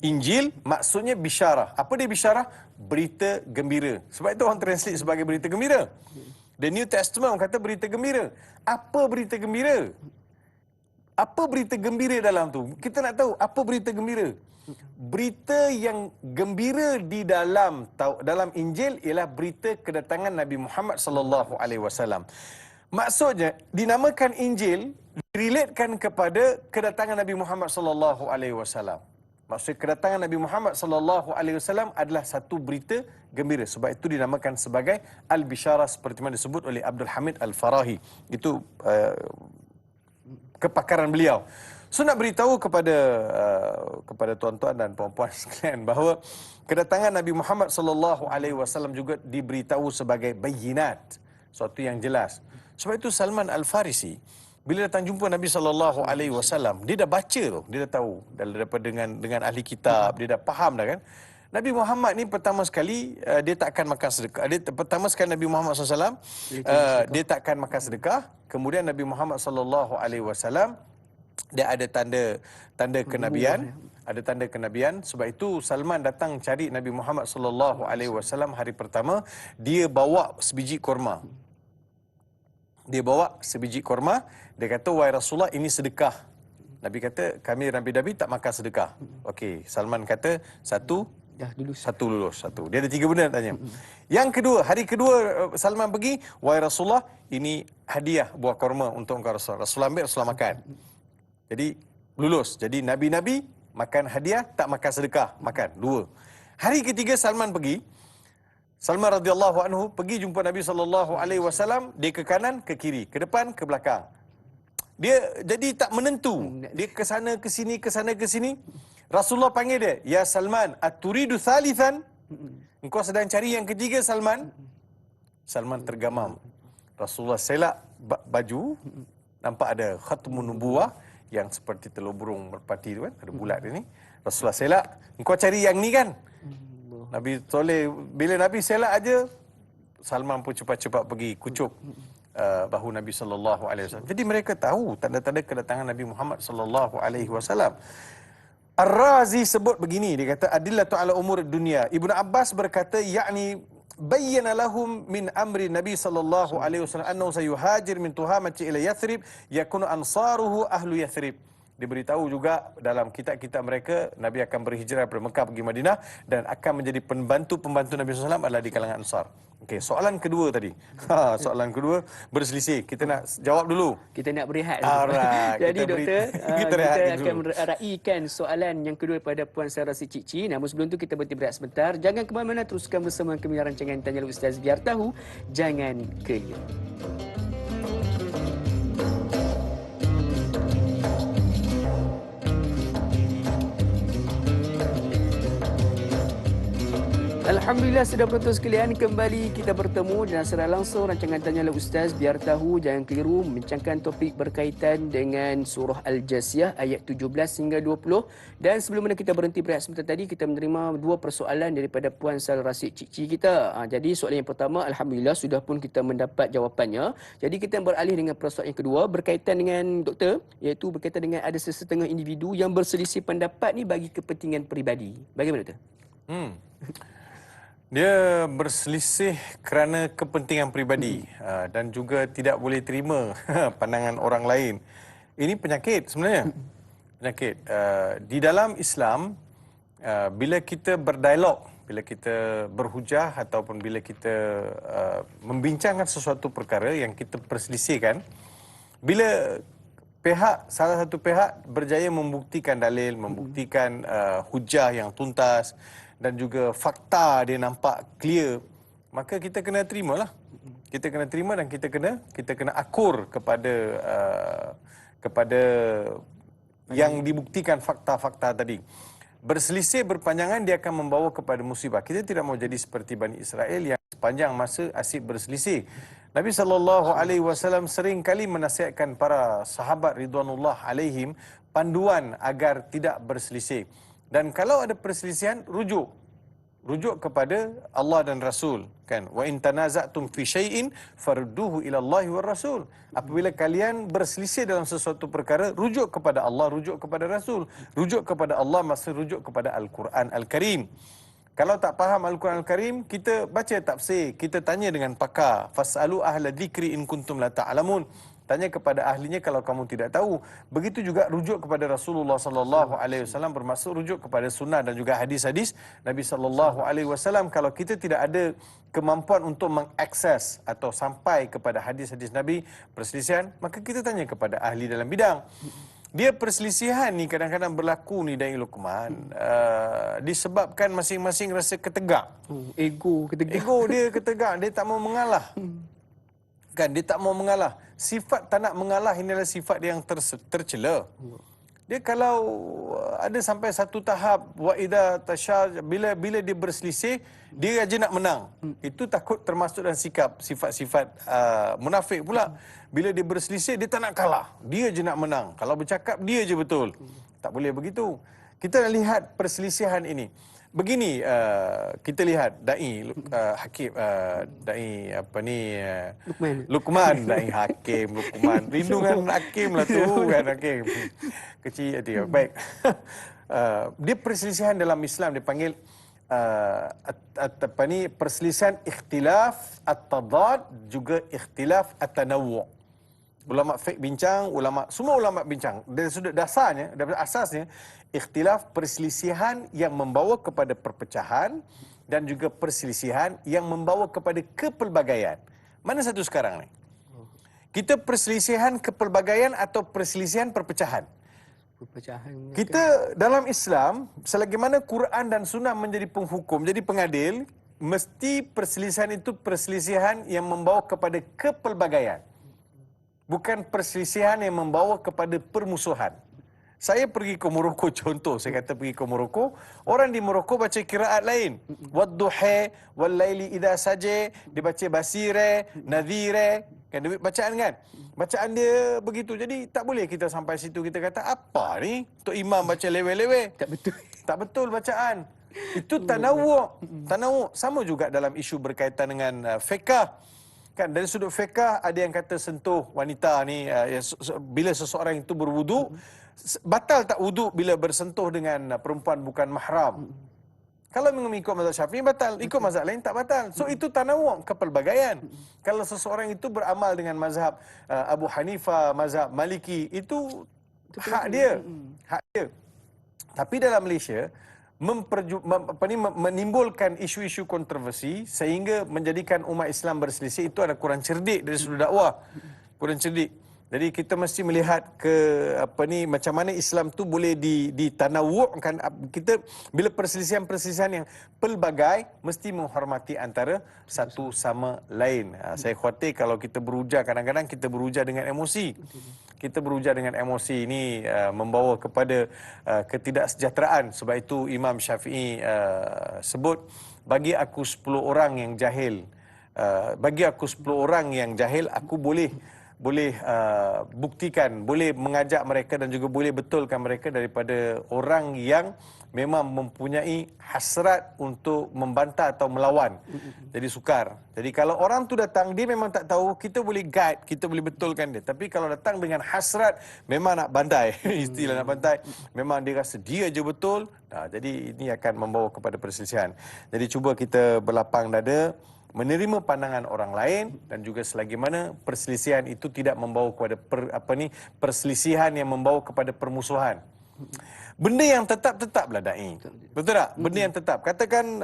Injil maksudnya bisyarah. Apa dia bisyarah? Berita gembira. Sebab itu orang translate sebagai berita gembira. The New Testament orang kata berita gembira. Apa berita gembira? Apa berita gembira dalam tu? Kita nak tahu apa berita gembira. Berita yang gembira di dalam Injil ialah berita kedatangan Nabi Muhammad sallallahu alaihi wasallam. Maksudnya dinamakan Injil direlatekan kepada kedatangan Nabi Muhammad sallallahu alaihi wasallam. Maksud kedatangan Nabi Muhammad sallallahu alaihi wasallam adalah satu berita gembira. Sebab itu dinamakan sebagai al-bisyarah seperti mana disebut oleh Abdul Hamid Al-Farahi. Itu kepakaran beliau. So nak beritahu kepada tuan-tuan dan puan-puan sekalian bahawa kedatangan Nabi Muhammad sallallahu alaihi wasallam juga diberitahu sebagai bayyinat, suatu yang jelas. Sebab itu Salman Al-Farisi bila datang jumpa Nabi sallallahu alaihi wasallam, dia dah baca tu, dia dah tahu daripada dengan ahli kitab, dia dah faham dah kan. Nabi Muhammad ni pertama sekali dia tak akan makan sedekah. Pertama sekali Nabi Muhammad SAW dia tak akan makan sedekah. Kemudian Nabi Muhammad sallallahu alaihi wasallam dia ada tanda kenabian, ada tanda kenabian. Sebab itu Salman datang cari Nabi Muhammad sallallahu alaihi wasallam hari pertama, dia bawa sebiji kurma. Dia bawa sebiji kurma, dia kata, "Wahai Rasulullah, ini sedekah." Nabi kata, "Kami Nabi tak makan sedekah." Okey, Salman kata, satu lulus. Dia ada 3 benda nak tanya. Yang kedua, hari kedua Salman pergi, "Wahai Rasulullah, ini hadiah buah kurma untuk engkau Rasulullah." Rasulullah ambil, Rasulullah makan. Jadi lulus. Jadi Nabi makan hadiah, tak makan sedekah, makan. 2. Hari ketiga Salman pergi. Salman radhiyallahu anhu pergi jumpa Nabi sallallahu alaihi wasallam, dia ke kanan, ke kiri, ke depan, ke belakang. Dia jadi tak menentu. Dia ke sana ke sini, ke sana ke sini. Rasulullah panggil dia, "Ya Salman, aturidu thalithan?" Engkau sedang cari yang ketiga, Salman? Salman tergamam. Rasulullah selak baju, nampak ada khatmun nubuwah yang seperti telur burung merpati tu kan, ada bulat dia ni. Rasulullah selak, "Engkau cari yang ni kan?" Nabi toleh, bila Nabi selak aja, Salman pun cepat-cepat pergi kucuk bahu Nabi sallallahu alaihi wasallam. Jadi mereka tahu tanda-tanda kedatangan Nabi Muhammad sallallahu alaihi wasallam. Ar-Razi sebut begini, dia kata adillatu ala umur dunia. Ibnu Abbas berkata, yakni bayyana lahum min amri Nabi sallallahu alaihi wasallam annahu sayuhajir min Tuhamati ila Yathrib yakunu ansaruhu ahlu Yathrib. Diberitahu juga dalam kitab-kitab mereka Nabi akan berhijrah dari Mekah pergi Madinah dan akan menjadi pembantu-pembantu Nabi SAW adalah di kalangan Ansar. Okey, soalan kedua tadi. Soalan kedua berselisih. Kita nak jawab dulu. Kita nak berehat. Alright. Jadi doktor, kita akan dulu. raikan soalan yang kedua pada Puan Sarasi Cik. Namun sebelum tu kita berhenti berehat sebentar. Jangan ke mana-mana, teruskan bersama kami rancangan Tanya Ustaz biar tahu, jangan keliru. Alhamdulillah, sudah penonton sekalian, kembali kita bertemu dan secara langsung rancangan Tanyalah Ustaz biar tahu jangan keliru membincangkan topik berkaitan dengan surah Al-Jasiyah ayat 17 hingga 20. Dan sebelum mana kita berhenti berehat sebentar tadi, kita menerima 2 persoalan daripada Puan Sal Rasid Cik kita. Jadi soalan yang pertama, Alhamdulillah sudah pun kita mendapat jawapannya. Jadi kita beralih dengan persoalan yang kedua berkaitan dengan doktor, iaitu berkaitan dengan ada sesetengah individu yang berselisih pendapat ni bagi kepentingan peribadi. Bagaimana doktor? Dia berselisih kerana kepentingan peribadi dan juga tidak boleh terima pandangan orang lain. Ini penyakit sebenarnya. Penyakit. Di dalam Islam, bila kita berdialog, bila kita berhujah ataupun bila kita membincangkan sesuatu perkara yang kita perselisihkan, bila salah satu pihak berjaya membuktikan dalil, membuktikan hujah yang tuntas, dan juga fakta dia nampak clear, maka kita kena terimalah. Kita kena terima dan kita kena akur kepada yang dibuktikan fakta-fakta tadi. berselisih berpanjangan dia akan membawa kepada musibah. Kita tidak mau jadi seperti Bani Israel yang sepanjang masa asyik berselisih. Nabi SAW sering kali menasihatkan para sahabat ridwanullah alaihim panduan agar tidak berselisih. Dan kalau ada perselisihan, rujuk kepada Allah dan Rasul, kan? Wa in tanaza'tum fi syai'in farudduhu ila Allah war Rasul. Apabila kalian berselisih dalam sesuatu perkara, rujuk kepada Allah, rujuk kepada Rasul. Rujuk kepada Allah maksud rujuk kepada Al-Quran Al-Karim. Kalau tak faham Al-Quran Al-Karim, kita baca tafsir, kita tanya dengan pakar. Fas'alu ahla dzikri in kuntum la ta'lamun. Tanya kepada ahlinya kalau kamu tidak tahu. Begitu juga rujuk kepada Rasulullah sallallahu alaihi wasallam, bermaksud rujuk kepada sunnah dan juga hadis-hadis Nabi sallallahu alaihi wasallam. Kalau kita tidak ada kemampuan untuk mengakses atau sampai kepada hadis-hadis Nabi perselisihan, maka kita tanya kepada ahli dalam bidang. Dia perselisihan ni kadang-kadang berlaku ni Dai Luqman, disebabkan masing-masing rasa ketegak. Ego ketegak. Ego dia ketegak, dia tak mau mengalah. Kan, dia tak mau mengalah. Sifat tak nak mengalah ini adalah sifat yang tercela. Dia kalau ada sampai satu tahap wa idza bila dia berselisih, dia aja nak menang. Itu takut termasuk dalam sifat-sifat munafik pula. Bila dia berselisih, dia tak nak kalah. Dia je nak menang. Kalau bercakap, dia je betul. Tak boleh begitu. Kita nak lihat perselisihan ini. Begini, kita lihat Hakim, dai apa ni, Luqman, dai Hakim, Luqman. Rindu Hakim lah tu kan, Hakim. Kecil hati. Baik. Dia perselisihan dalam Islam dipanggil perselisihan ikhtilaf at-tadad, juga ikhtilaf at-tanawwu'. Ulama fiqh bincang, semua ulama bincang. Dari sudut dasarnya, dari asasnya, ikhtilaf perselisihan yang membawa kepada perpecahan dan juga perselisihan yang membawa kepada kepelbagaian. Mana satu sekarang ni? Kita perselisihan kepelbagaian atau perselisihan perpecahan? Perpecahan. Kita dalam Islam, selagi mana Quran dan Sunnah menjadi penghukum, jadi pengadil, mesti perselisihan itu perselisihan yang membawa kepada kepelbagaian. Bukan perselisihan yang membawa kepada permusuhan. Saya pergi ke Morocco, contoh, saya kata pergi ke Morocco, orang di Morocco baca qiraat lain. Wadduha wal laili idza saja, dia baca basire, nadhire, kan bacaan kan? Bacaan dia begitu. Jadi tak boleh kita sampai situ kita kata apa ni? Tok imam baca lewe-lewe. Tak betul. Tak betul bacaan. Itu tanawwu'. Tanawwu' sama juga dalam isu berkaitan dengan fiqh. Kan dari sudut fiqh ada yang kata sentuh wanita ni bila seseorang itu berwudu, batal tak wudu bila bersentuh dengan perempuan bukan mahram. Kalau mengikut mazhab Syafi'i batal, ikut mazhab lain tak batal. So itu tanawwu', kepelbagaian. Kalau seseorang itu beramal dengan mazhab Abu Hanifah, mazhab Maliki, itu hak dia. Hak dia. Tapi dalam Malaysia menimbulkan isu-isu kontroversi sehingga menjadikan umat Islam berselisih, itu ada kurang cerdik dari sudut dakwah. Kurang cerdik. Jadi kita mesti melihat macam mana Islam tu boleh ditanawu'kan. Kita bila perselisihan-perselisihan yang pelbagai mesti menghormati antara satu sama lain. Saya khawatir kalau kita berujar, kadang-kadang kita berujar dengan emosi. Kita berujar dengan emosi ini membawa kepada ketidaksejahteraan. Sebab itu Imam Syafi'i sebut, bagi aku 10 orang yang jahil, aku boleh buktikan, boleh mengajak mereka dan juga boleh betulkan mereka daripada orang yang memang mempunyai hasrat untuk membantah atau melawan. Jadi sukar. Jadi kalau orang tu datang, dia memang tak tahu, kita boleh guide, kita boleh betulkan dia. Tapi kalau datang dengan hasrat, memang nak bantai, istilah nak bantai, memang dia rasa dia je betul. Jadi ini akan membawa kepada perselisihan. Jadi cuba kita berlapang dada, menerima pandangan orang lain, dan juga selagi mana perselisihan itu tidak membawa kepada perselisihan yang membawa kepada permusuhan. Benda yang tetaplah dai. Betul tak? Benda yang tetap. Katakan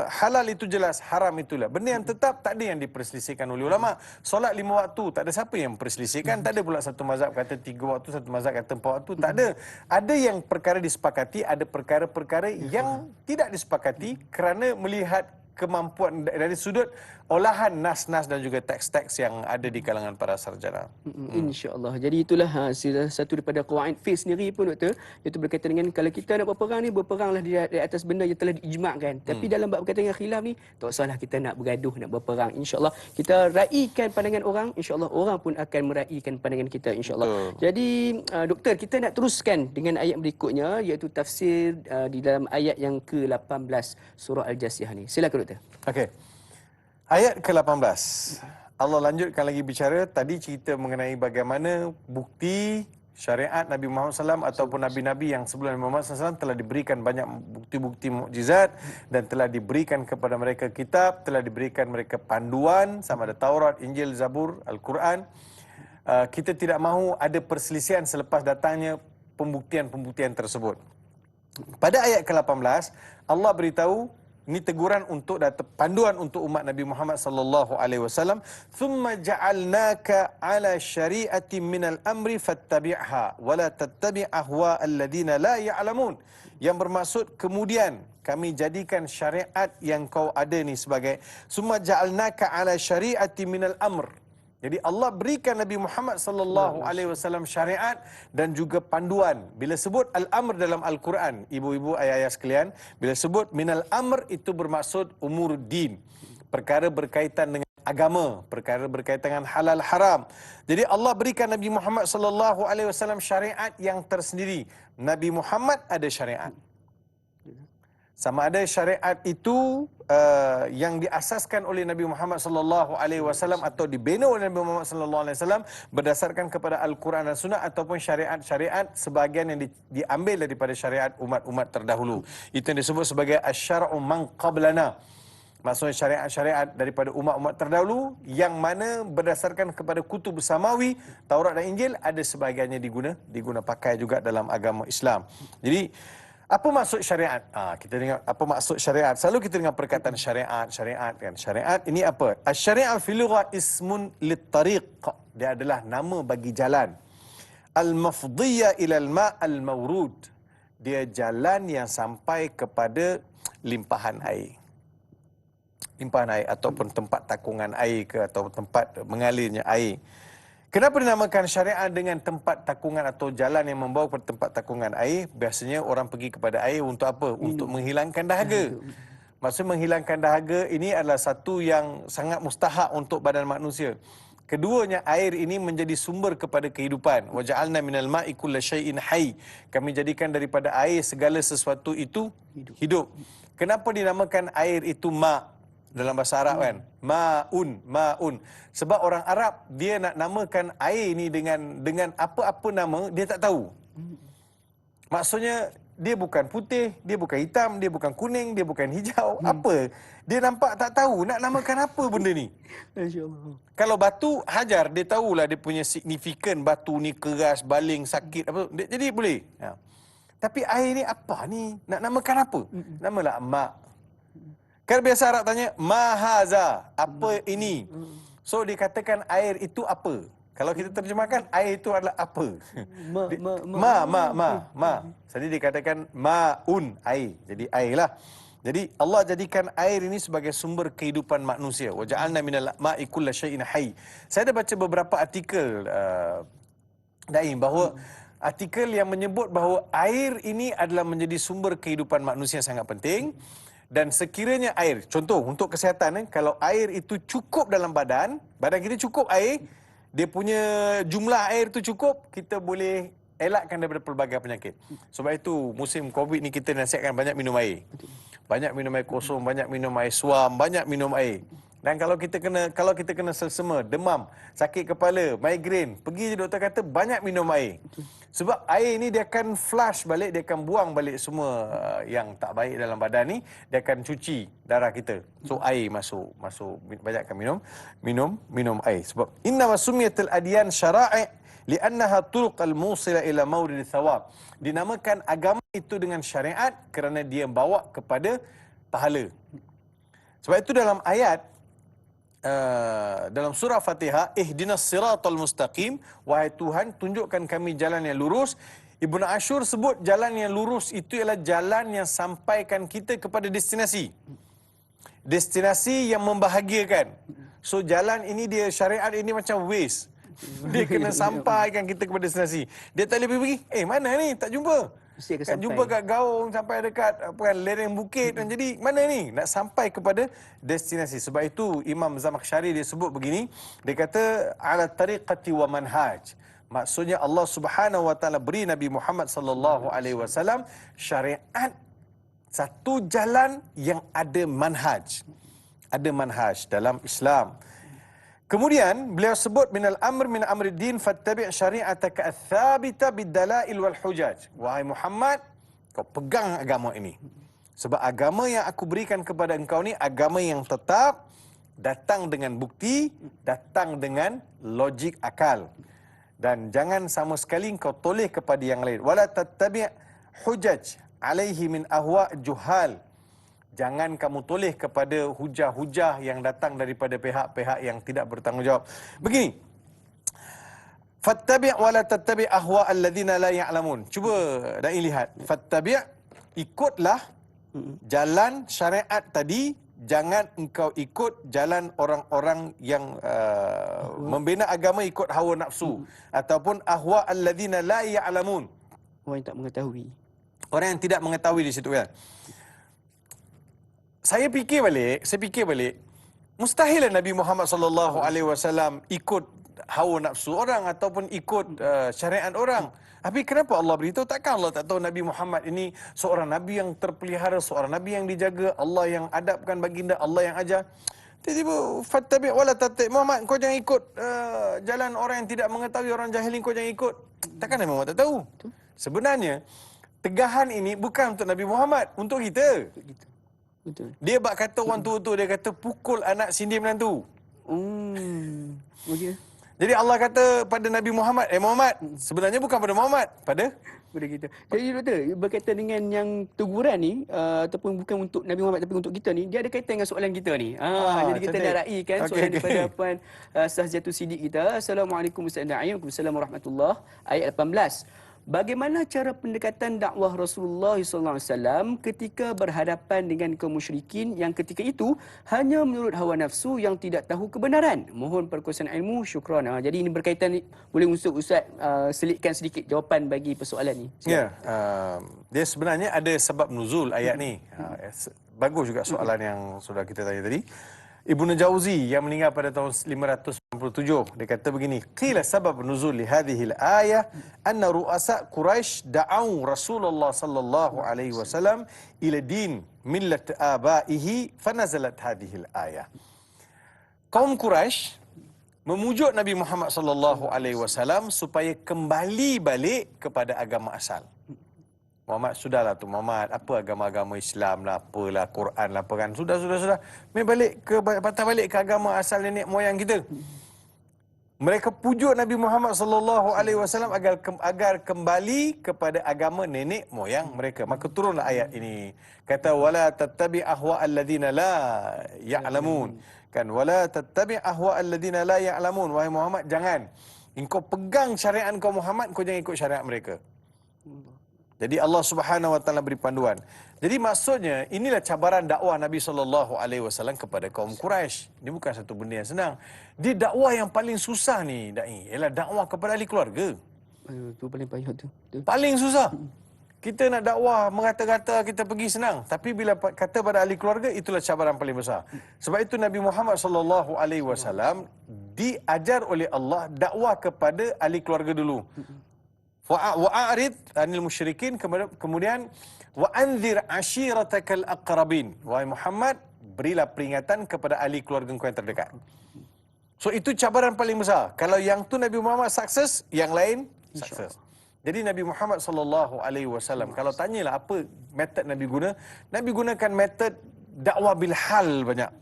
halal itu jelas, haram itulah. Benda yang tetap tak ada yang diperselisihkan oleh ulama. Solat 5 waktu, tak ada siapa yang perselisihkan. Tak ada pula satu mazhab kata 3 waktu, satu mazhab kata 4 waktu. Tak ada. Ada yang perkara disepakati, ada perkara-perkara yang tidak disepakati kerana melihat kemampuan dari sudut olahan nas-nas dan juga teks-teks yang ada di kalangan para sarjana. InsyaAllah. Jadi itulah salah satu daripada qawaid fiqh sendiri pun doktor, iaitu berkaitan dengan kalau kita nak berperang ni, berperanglah di atas benda yang telah diijmakkan. Tapi dalam bab berkaitan dengan khilaf ni, tak usahlah kita nak bergaduh, nak berperang. InsyaAllah kita raikan pandangan orang, insyaAllah orang pun akan meraikan pandangan kita, insyaAllah. Jadi doktor, kita nak teruskan dengan ayat berikutnya, iaitu tafsir di dalam ayat yang ke-18 surah Al-Jasiyah ni. Silakan doktor. Okey. Ayat ke-18. Allah lanjutkan lagi bicara, tadi cerita mengenai bagaimana bukti syariat Nabi Muhammad SAW ataupun Nabi-Nabi yang sebelum Nabi Muhammad SAW telah diberikan banyak bukti-bukti mukjizat dan telah diberikan kepada mereka kitab, telah diberikan mereka panduan sama ada Taurat, Injil, Zabur, Al-Quran. Kita tidak mahu ada perselisihan selepas datangnya pembuktian-pembuktian tersebut. Pada ayat ke-18, Allah beritahu, ini teguran untuk panduan untuk umat Nabi Muhammad sallallahu alaihi wasallam, "Tsumma ja'alnaka 'ala syari'atin minal amri fattabi'ha wa la tattabi' ahwa alladziina la ya'lamun." Yang bermaksud kemudian kami jadikan syariat yang kau ada ni sebagai "Tsumma ja'alnaka 'ala syari'atin minal amr." Jadi Allah berikan Nabi Muhammad sallallahu alaihi wasallam syariat dan juga panduan. Bila sebut al-amr dalam Al-Quran, ibu-ibu, ayah-ayah sekalian, bila sebut minal amr itu bermaksud umur din. Perkara berkaitan dengan agama, perkara berkaitan dengan halal haram. Jadi Allah berikan Nabi Muhammad sallallahu alaihi wasallam syariat yang tersendiri. Nabi Muhammad ada syariat. Sama ada syariat itu yang diasaskan oleh Nabi Muhammad sallallahu alaihi wasallam atau dibina oleh Nabi Muhammad sallallahu alaihi wasallam berdasarkan kepada Al-Quran dan Sunnah, ataupun syariat-syariat sebahagian yang diambil daripada syariat umat-umat terdahulu. Itu yang disebut sebagai asy-syar'u man qablana. Maksudnya syariat-syariat daripada umat-umat terdahulu yang mana berdasarkan kepada kutub samawi, Taurat dan Injil, ada sebahagiannya diguna pakai juga dalam agama Islam. Jadi apa maksud syariat? Kita dengar apa maksud syariat. Selalu kita dengar perkataan syariat kan. Syariat ini apa? Asy-syari'ah fil lughah ismun lit-tariq. Dia adalah nama bagi jalan. Al-mafdhiyah ila al-ma' al-mawrud. Dia jalan yang sampai kepada limpahan air. Limpahan air ataupun tempat takungan air ke, atau tempat mengalirnya air. Kenapa dinamakan syariat dengan tempat takungan atau jalan yang membawa ke tempat takungan air? Biasanya orang pergi kepada air untuk apa? Untuk menghilangkan dahaga. Maksud menghilangkan dahaga ini adalah satu yang sangat mustahak untuk badan manusia. Keduanya, air ini menjadi sumber kepada kehidupan. Wa ja'alna minal ma'i kulla syai'in hayy. Kami jadikan daripada air segala sesuatu itu hidup. Kenapa dinamakan air itu ma'? Dalam bahasa Arab kan, ma'un. Sebab orang Arab dia nak namakan air ni dengan apa-apa nama dia tak tahu. Maksudnya dia bukan putih, dia bukan hitam, dia bukan kuning, dia bukan hijau, apa? Dia nampak tak tahu nak namakan apa benda ni. Masya-Allah. Kalau batu hajar, dia tahulah dia punya signifikan, batu ni keras, baling, sakit apa. Jadi boleh. Tapi air ni apa ni? Nak namakan apa? Namalah ma'. Kan biasa Arab tanya, mahaza, apa ini? So dikatakan air itu apa? Kalau kita terjemahkan, air itu adalah apa? Ma. Jadi dikatakan ma'un, air. Jadi air lah. Jadi Allah jadikan air ini sebagai sumber kehidupan manusia. Wa ja'alna minal ma'i kulla syai'in hayy. Saya ada baca beberapa artikel Daim, bahawa artikel yang menyebut bahawa air ini adalah menjadi sumber kehidupan manusia yang sangat penting. Dan sekiranya air, contoh untuk kesihatan, kalau air itu cukup dalam badan kita cukup air, dia punya jumlah air itu cukup, kita boleh elakkan daripada pelbagai penyakit. Sebab itu musim Covid ni kita nasihatkan banyak minum air. Banyak minum air kosong, banyak minum air suam, banyak minum air. Dan kalau kita kena selsema, demam, sakit kepala, migrain, pergi je doktor kata banyak minum air. Sebab air ni dia akan flush balik, dia akan buang balik semua yang tak baik dalam badan ni, dia akan cuci darah kita. So air masuk banyakkan minum air. Sebab inna masumiyatul adyan syara'i li'annaha turuqal musila ila mawrid thawab. Dinamakan agama itu dengan syariat kerana dia bawa kepada pahala. Sebab itu dalam ayat dalam surah Fatihah, ihdinas siratal mustaqim, wahai Tuhan tunjukkan kami jalan yang lurus. Ibnu Ashur sebut jalan yang lurus itu ialah jalan yang sampaikan kita kepada destinasi. destinasi yang membahagiakan. So jalan ini dia, syariat ini macam waste. Dia kena sampaikan kita kepada destinasi. Dia tak boleh pergi. Mana ni? Tak jumpa. Mesti akan Kan sampai. jumpa kat gaung sampai dekat apa kan, lereng bukit dan jadi mana ni? Nak sampai kepada destinasi. Sebab itu Imam Zamakhsyari dia sebut begini, dia kata ala tariqati wa manhaj. Maksudnya Allah Subhanahu wa taala beri Nabi Muhammad sallallahu alaihi wasallam syariat, satu jalan yang ada manhaj. Ada manhaj dalam Islam. Kemudian beliau sebut minal amr min amriddin fattabi' syari'ataka ats-tsabita bid-dalail wal hujaj. Wahai Muhammad, kau pegang agama ini. Sebab agama yang aku berikan kepada engkau ni agama yang tetap, datang dengan bukti, datang dengan logik akal. Dan jangan sama sekali kau toleh kepada yang lain. Wala tattabi' hujaj alaihi min ahwa' juhal. Jangan kamu toleh kepada hujah-hujah yang datang daripada pihak-pihak yang tidak bertanggungjawab. Begini. Fattabi' wa la tattabi' ahwa' alladhina la ya'lamun. Cuba dan lihat. Fattabi', ikutlah jalan syariat tadi, jangan engkau ikut jalan orang-orang yang membina agama ikut hawa nafsu ataupun ahwa' alladhina la ya'lamun. Orang yang tak mengetahui. Orang yang tidak mengetahui di situ kan. Saya fikir balik, mustahil Nabi Muhammad sallallahu alaihi wasallam ikut hawa nafsu orang ataupun ikut syariat orang. Tapi kenapa Allah beritahu? Takkan Allah tak tahu Nabi Muhammad ini seorang nabi yang terpelihara, seorang nabi yang dijaga, Allah yang adabkan baginda, Allah yang ajar. Tiba-tiba fattabi' wala tattabi' Muhammad, kau jangan ikut jalan orang yang tidak mengetahui, orang jahilin kau jangan ikut. Takkan Nabi Muhammad tak tahu? Sebenarnya tegahan ini bukan untuk Nabi Muhammad, untuk kita. Betul. Dia bak kata orang tua tu, dia kata pukul anak sindir menantu. Okay. Jadi Allah kata pada Nabi Muhammad, Muhammad, sebenarnya bukan pada Muhammad, pada kita. Jadi doktor, berkaitan dengan yang teguran ni, ataupun bukan untuk Nabi Muhammad tapi untuk kita ni, dia ada kaitan dengan soalan kita ni. Jadi kita nak raikan soalan daripada Puan Sahjatul Sidik kita. Assalamualaikum warahmatullahi wabarakatuh. Waalaikumsalam warahmatullahi. Ayat 18. Bagaimana cara pendekatan dakwah Rasulullah SAW ketika berhadapan dengan kaum musyrikin yang ketika itu hanya menurut hawa nafsu yang tidak tahu kebenaran? Mohon perkongsian ilmu, syukran. Jadi ini berkaitan, boleh Ustaz selitkan sedikit jawapan bagi persoalan ni? Ya, dia sebenarnya ada sebab nuzul ayat ni. Bagus juga soalan yang sudah kita tanya tadi. Ibnu Jauzi yang meninggal pada tahun 597, dia kata begini, qila sabab nuzul li hadhihi al-ayah anna ru'asa Quraisy da'u Rasulullah sallallahu alaihi wasallam ila din millat abaihi fanazalat hadhihi al-ayah. Kaum Quraisy memujuk Nabi Muhammad sallallahu alaihi wasallam supaya kembali balik kepada agama asal. Muhammad, sudahlah tu Muhammad, apa agama-agama Islam lah, apalah, Quran lah, apa kan. Sudah. Mari patah balik ke agama asal nenek moyang kita. Mereka pujuk Nabi Muhammad sallallahu alaihi wasallam agar kembali kepada agama nenek moyang mereka. Maka turunlah ayat ini. Kata wala tattabi ahwa alladhina la ya'lamun. Kan wala tattabi ahwa alladhina la ya'lamun. Wahai Muhammad, jangan engkau pegang syariat kau Muhammad, kau jangan ikut syariat mereka. Jadi Allah Subhanahu wa taala beri panduan. Jadi maksudnya inilah cabaran dakwah Nabi sallallahu alaihi wasallam kepada kaum Quraisy. Ini bukan satu benda yang senang. Dia dakwah yang paling susah ni dai ialah dakwah kepada ahli keluarga. Itu paling payah tu. Paling susah. Kita nak dakwah mengata-kata kita pergi senang, tapi bila kata pada ahli keluarga itulah cabaran paling besar. Sebab itu Nabi Muhammad sallallahu alaihi wasallam diajar oleh Allah dakwah kepada ahli keluarga dulu. Wa'arid anil musyrikin, kemudian wa'anzir ashiratakal aqrabin. Wahai Muhammad, berilah peringatan kepada ahli keluarga kau yang terdekat. So itu cabaran paling besar. Kalau yang tu Nabi Muhammad sukses, yang lain sukses. Jadi Nabi Muhammad sallallahu alaihi wasallam, kalau tanyalah apa metod Nabi guna, Nabi gunakan metod dakwah bil hal banyak.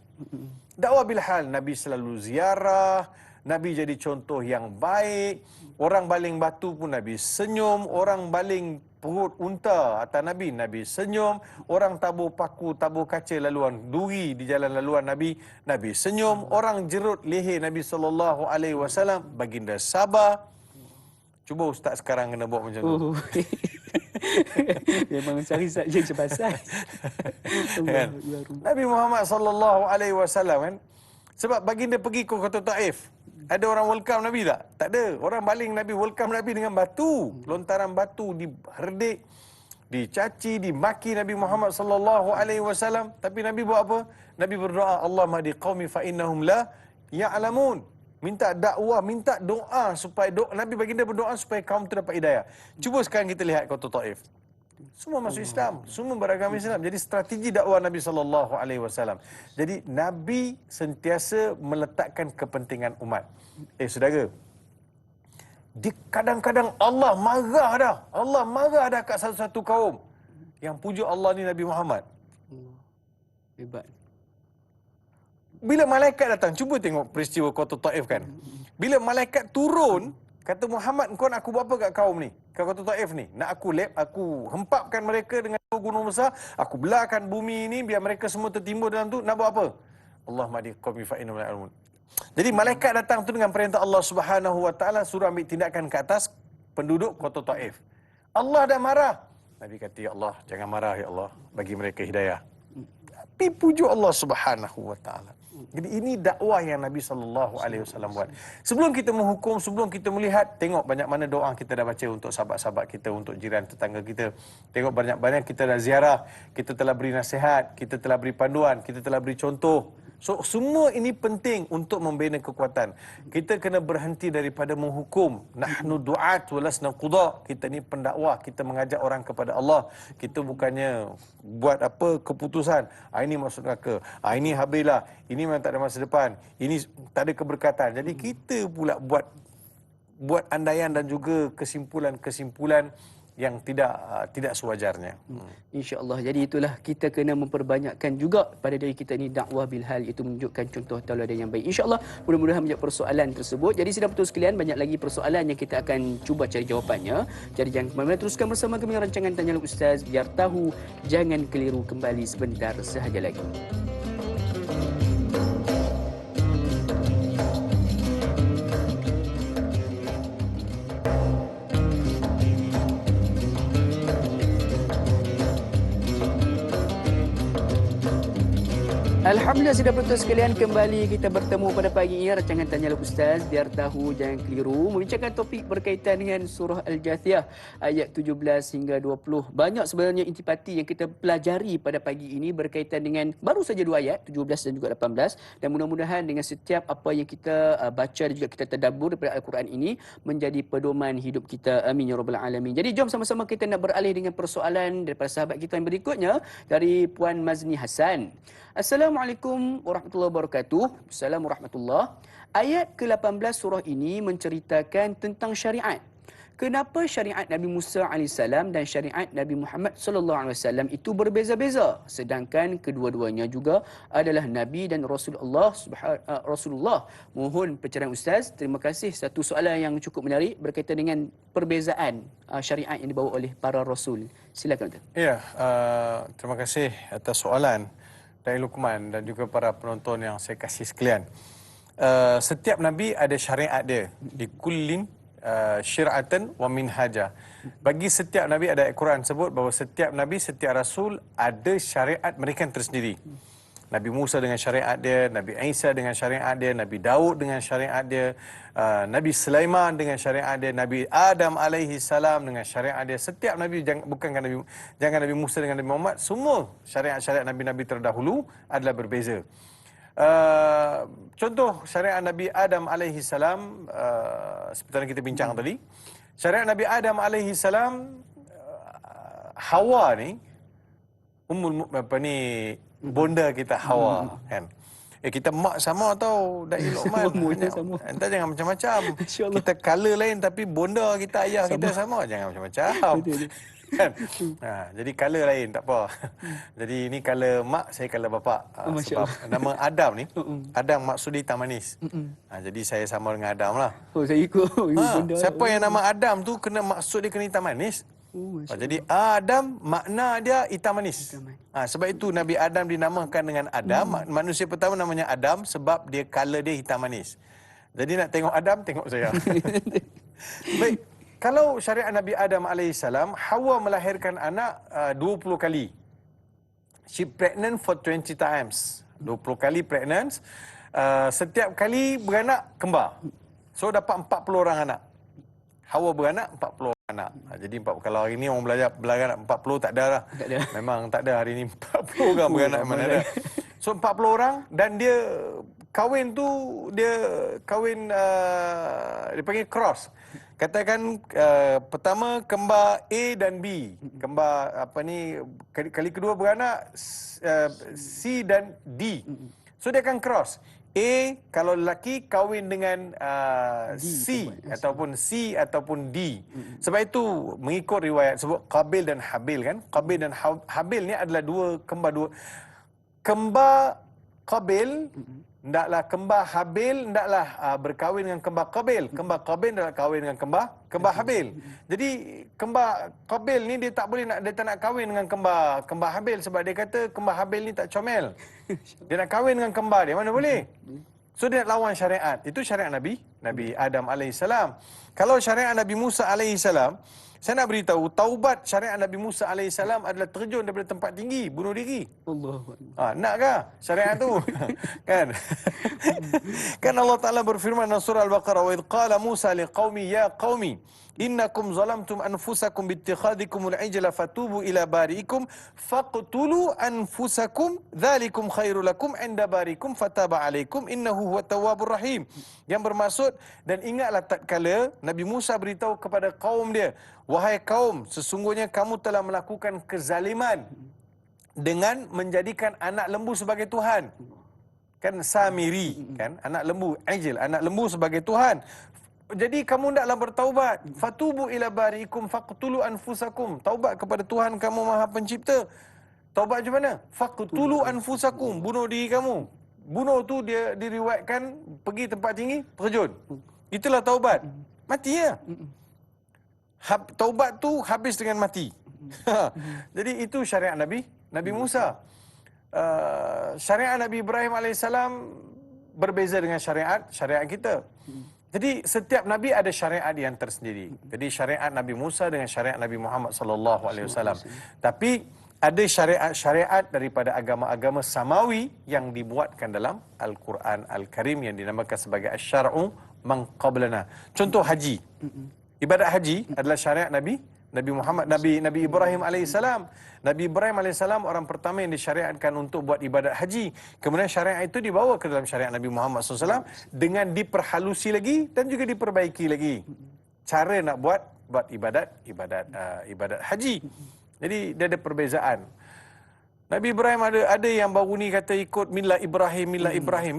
Dakwah bil hal, Nabi selalu ziarah, Nabi jadi contoh yang baik. Orang baling batu pun Nabi senyum. Orang baling perut unta atas Nabi, Nabi senyum. Orang tabur paku, tabur kaca laluan duri di jalan laluan Nabi, Nabi senyum. Orang jerut leher Nabi SAW, baginda sabar. Cuba ustaz sekarang kena buat macam tu. Memang cari saja je pasal. Kan? Nabi Muhammad sallallahu alaihi wasallam kan, sebab baginda pergi ke kota Taif, ada orang welcome Nabi tak? Tak ada. Orang baling Nabi, welcome Nabi dengan batu. Lontaran batu, diherdik, dicaci, dimaki Nabi Muhammad sallallahu alaihi wasallam. Tapi Nabi buat apa? Nabi berdoa, Allah mahdi qaumi fa innahum la ya'lamun. Minta dakwah, minta doa supaya Nabi baginda berdoa supaya kaum itu dapat hidayah. Cuba sekarang kita lihat kota Taif. Semua masuk Islam, semua beragama Islam. Jadi strategi dakwah Nabi sallallahu alaihi wasallam. Jadi Nabi sentiasa meletakkan kepentingan umat. Saudara, kadang-kadang Allah marah dah. Allah marah dah kat satu-satu kaum yang pujuk Allah ni Nabi Muhammad. Hebat. Bila malaikat datang, cuba tengok peristiwa kota Taif kan. Bila malaikat turun, kata Muhammad, kau nak aku buat apa kat kaum ni? Kat kota Taif ni. Nak aku hempapkan mereka dengan gunung besar, aku belarkan bumi ini biar mereka semua tertimbun dalam tu. Nak buat apa? Allah mahdi qaumi fa innahum la ya'lamun. Jadi malaikat datang tu dengan perintah Allah Subhanahu wa taala suruh ambil tindakan ke atas penduduk kota Taif. Allah dah marah. Nabi kata, ya Allah, jangan marah ya Allah, bagi mereka hidayah. Tapi pujuk Allah Subhanahu wa taala. Jadi ini dakwah yang Nabi sallallahu alaihi wasallam buat. Sebelum kita menghukum, sebelum kita melihat, tengok banyak mana doa kita dah baca untuk sahabat-sahabat kita, untuk jiran tetangga kita. Tengok banyak-banyak kita dah ziarah, kita telah beri nasihat, kita telah beri panduan, kita telah beri contoh. So semua ini penting untuk membina kekuatan. Kita kena berhenti daripada menghukum. Nahnu du'at walasna qudha. Kita ni pendakwah, kita mengajak orang kepada Allah. Kita bukannya buat apa keputusan. Ini masuk neraka. Ini habislah. Ini memang tak ada masa depan. Ini tak ada keberkatan. Jadi kita pula buat andaian dan juga kesimpulan-kesimpulan yang tidak sewajarnya. InsyaAllah. Jadi itulah kita kena memperbanyakkan juga pada diri kita ni dakwah bil hal, itu menunjukkan contoh tauladan yang baik. InsyaAllah mudah-mudahan menjawab persoalan tersebut. Jadi sidang betul sekalian, banyak lagi persoalan yang kita akan cuba cari jawapannya. Jadi jangan kemana-mana, teruskan bersama kami rancangan Tanya Ustaz, biar tahu jangan keliru, kembali sebentar sahaja lagi. Alhamdulillah, sudah betul sekalian, kembali kita bertemu pada pagi ini rancangan Tanyalah Ustaz, biar tahu jangan keliru, membincangkan topik berkaitan dengan surah Al-Jathiyah ayat 17 hingga 20. Banyak sebenarnya intipati yang kita pelajari pada pagi ini berkaitan dengan baru saja dua ayat 17 dan juga 18, dan mudah-mudahan dengan setiap apa yang kita baca dan juga kita tadabbur daripada Al-Quran ini menjadi pedoman hidup kita. Amin ya rabbal alamin. Jadi jom sama-sama kita nak beralih dengan persoalan daripada sahabat kita yang berikutnya dari Puan Mazni Hassan. Assalamualaikum warahmatullahi wabarakatuh. Assalamualaikum warahmatullahi. Ayat ke-18 surah ini menceritakan tentang syariat. Kenapa syariat Nabi Musa AS dan syariat Nabi Muhammad SAW itu berbeza-beza, sedangkan kedua-duanya juga adalah Nabi dan Rasulullah. Mohon pencerahan Ustaz. Terima kasih. Satu soalan yang cukup menarik berkaitan dengan perbezaan syariat yang dibawa oleh para Rasul. Silakan Ustaz. Ya, terima kasih atas soalan dari Luqman dan juga para penonton yang saya kasih sekalian. Setiap Nabi ada syariat dia. Di kullin syir'atan wa minhaja. Bagi setiap Nabi, ada Al-Quran sebut bahawa setiap Nabi, setiap Rasul ada syariat mereka yang tersendiri. Nabi Musa dengan syariat dia, Nabi Isa dengan syariat dia, Nabi Daud dengan syariat dia, Nabi Sulaiman dengan syariat dia, Nabi Adam alaihi salam dengan syariat dia. Setiap Nabi, jangan Nabi Musa dengan Nabi Muhammad, semua syariat-syariat Nabi-Nabi terdahulu adalah berbeza. Contoh syariat Nabi Adam alaihi salam, seperti yang kita bincang tadi. Syariat Nabi Adam alaihi salam, Hawa ni bonda kita Hawa kan. Kita mak sama tau Dai Luqman. Entah jangan macam-macam. Kita color lain tapi bonda kita, ayah kita sama, jangan macam-macam. Kan? Jadi color lain tak apa. Jadi ini color mak, saya color bapak. Sebab nama Adam ni, Adam maksud hitam manis. Jadi saya sama dengan Adam lah. Oh, saya ikut. Siapa yang nama Adam tu kena maksud dia kena hitam manis. Jadi Adam makna dia hitam manis. Sebab itu Nabi Adam dinamakan dengan Adam. Manusia pertama namanya Adam sebab dia color dia hitam manis. Jadi nak tengok Adam, tengok saya. Baik. kalau syariat Nabi Adam alaihissalam, Hawa melahirkan anak 20 kali. She pregnant for 20 times. 20 kali pregnant. Setiap kali beranak kembar. So dapat 40 orang anak. Hawa beranak 40 orang anak. Jadi kalau hari ni orang beranak 40 tak ada lah. Tak ada. Memang tak ada hari ni 40 orang beranak mana ada. So 40 orang dan dia kahwin tu dia kahwin dia panggil cross. Katakan pertama kembar A dan B. Kembar kali kedua beranak C dan D. So dia akan cross. A kalau lelaki kahwin dengan C ataupun C ataupun D. Sebab itu mengikut riwayat sebut Qabil dan Habil kan. Qabil dan Habil ni adalah kembar Qabil ndaklah kembar Habil ndaklah berkahwin dengan kembar Qabil. Kembar Qabil ndaklah kahwin dengan kembar Habil. Jadi kembar Qabil ni dia tak nak kahwin dengan kembar Habil sebab dia kata kembar Habil ni tak comel. Dia nak kahwin dengan kembar dia, mana boleh? So dia nak lawan syariat. Itu syariat Nabi Adam alaihissalam. Kalau syariat Nabi Musa alaihissalam, saya nak beritahu, taubat syariat Nabi Musa alaihissalam adalah terjun daripada tempat tinggi, bunuh diri. Allah. Nakkah syariat tu? Kan? Kan Allah Ta'ala berfirman dalam surah Al-Baqarah, "Wa idh qala Musa liqaumi ya qaumi innakum zalamtum anfusakum bittikhadikumul ijla fatubu ila bari'ikum faqtulu anfusakum dzalikum khairul lakum 'inda bari'ikum fataba 'alaikum innahu huwat tawwabur rahim." Yang bermaksud, dan ingatlah tatkala Nabi Musa beritahu kepada kaum dia, "Wahai kaum, sesungguhnya kamu telah melakukan kezaliman dengan menjadikan anak lembu sebagai Tuhan." Kan Samiri, kan? Anak lembu, Ijl, anak lembu sebagai Tuhan. Jadi kamu hendaklah bertaubat. Fatubu ila bariikum faqtulu anfusakum. Taubat kepada Tuhan kamu Maha Pencipta. Taubat macam mana? Faqtulu anfusakum. Bunuh diri kamu. Bunuh tu dia diriwayatkan pergi tempat tinggi, terjun. Itulah taubat. Mati ya. Taubat tu habis dengan mati. Jadi itu syariat Nabi Musa. Syariat Nabi Ibrahim alaihissalam berbeza dengan syariat kita. Jadi setiap nabi ada syariat yang tersendiri. Jadi syariat Nabi Musa dengan syariat Nabi Muhammad sallallahu alaihi wasallam. Tapi ada syariat-syariat daripada agama-agama samawi yang dibuatkan dalam Al-Quran Al-Karim yang dinamakan sebagai asy-syar'u man qablana. Contoh haji. Ibadat haji adalah syariat Nabi Ibrahim alaihissalam. Nabi Ibrahim alaihissalam orang pertama yang disyariatkan untuk buat ibadat haji. Kemudian syariat itu dibawa ke dalam syariat Nabi Muhammad SAW dengan diperhalusi lagi dan juga diperbaiki lagi. Cara nak buat ibadat haji. Jadi dia ada perbezaan. Nabi Ibrahim ada yang baru ni kata ikut milah Ibrahim.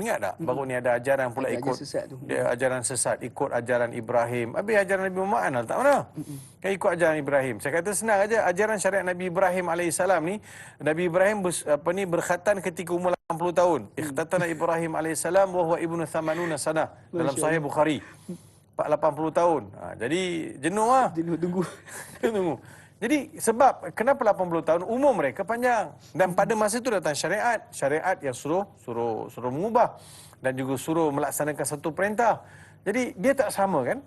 Ingat tak? Baru ni ada ajaran pula ikut ajaran sesat, ikut ajaran Ibrahim. Habis ajaran Nabi Muhammad tak mana? Kan ikut ajaran Ibrahim. Saya kata senang aja, ajaran syariat Nabi Ibrahim alaihissalam ni, Nabi Ibrahim berkhatan ketika umur 80 tahun. Ikhtatana Ibrahim alaihissalam wa huwa ibnu 80 sanah dalam Sahih Bukhari. 80 tahun. Jadi jenuh lah. Tunggu. Jadi sebab kenapa 80 tahun, umur mereka panjang dan pada masa itu datang syariat yang suruh mengubah dan juga suruh melaksanakan satu perintah. Jadi dia tak sama kan?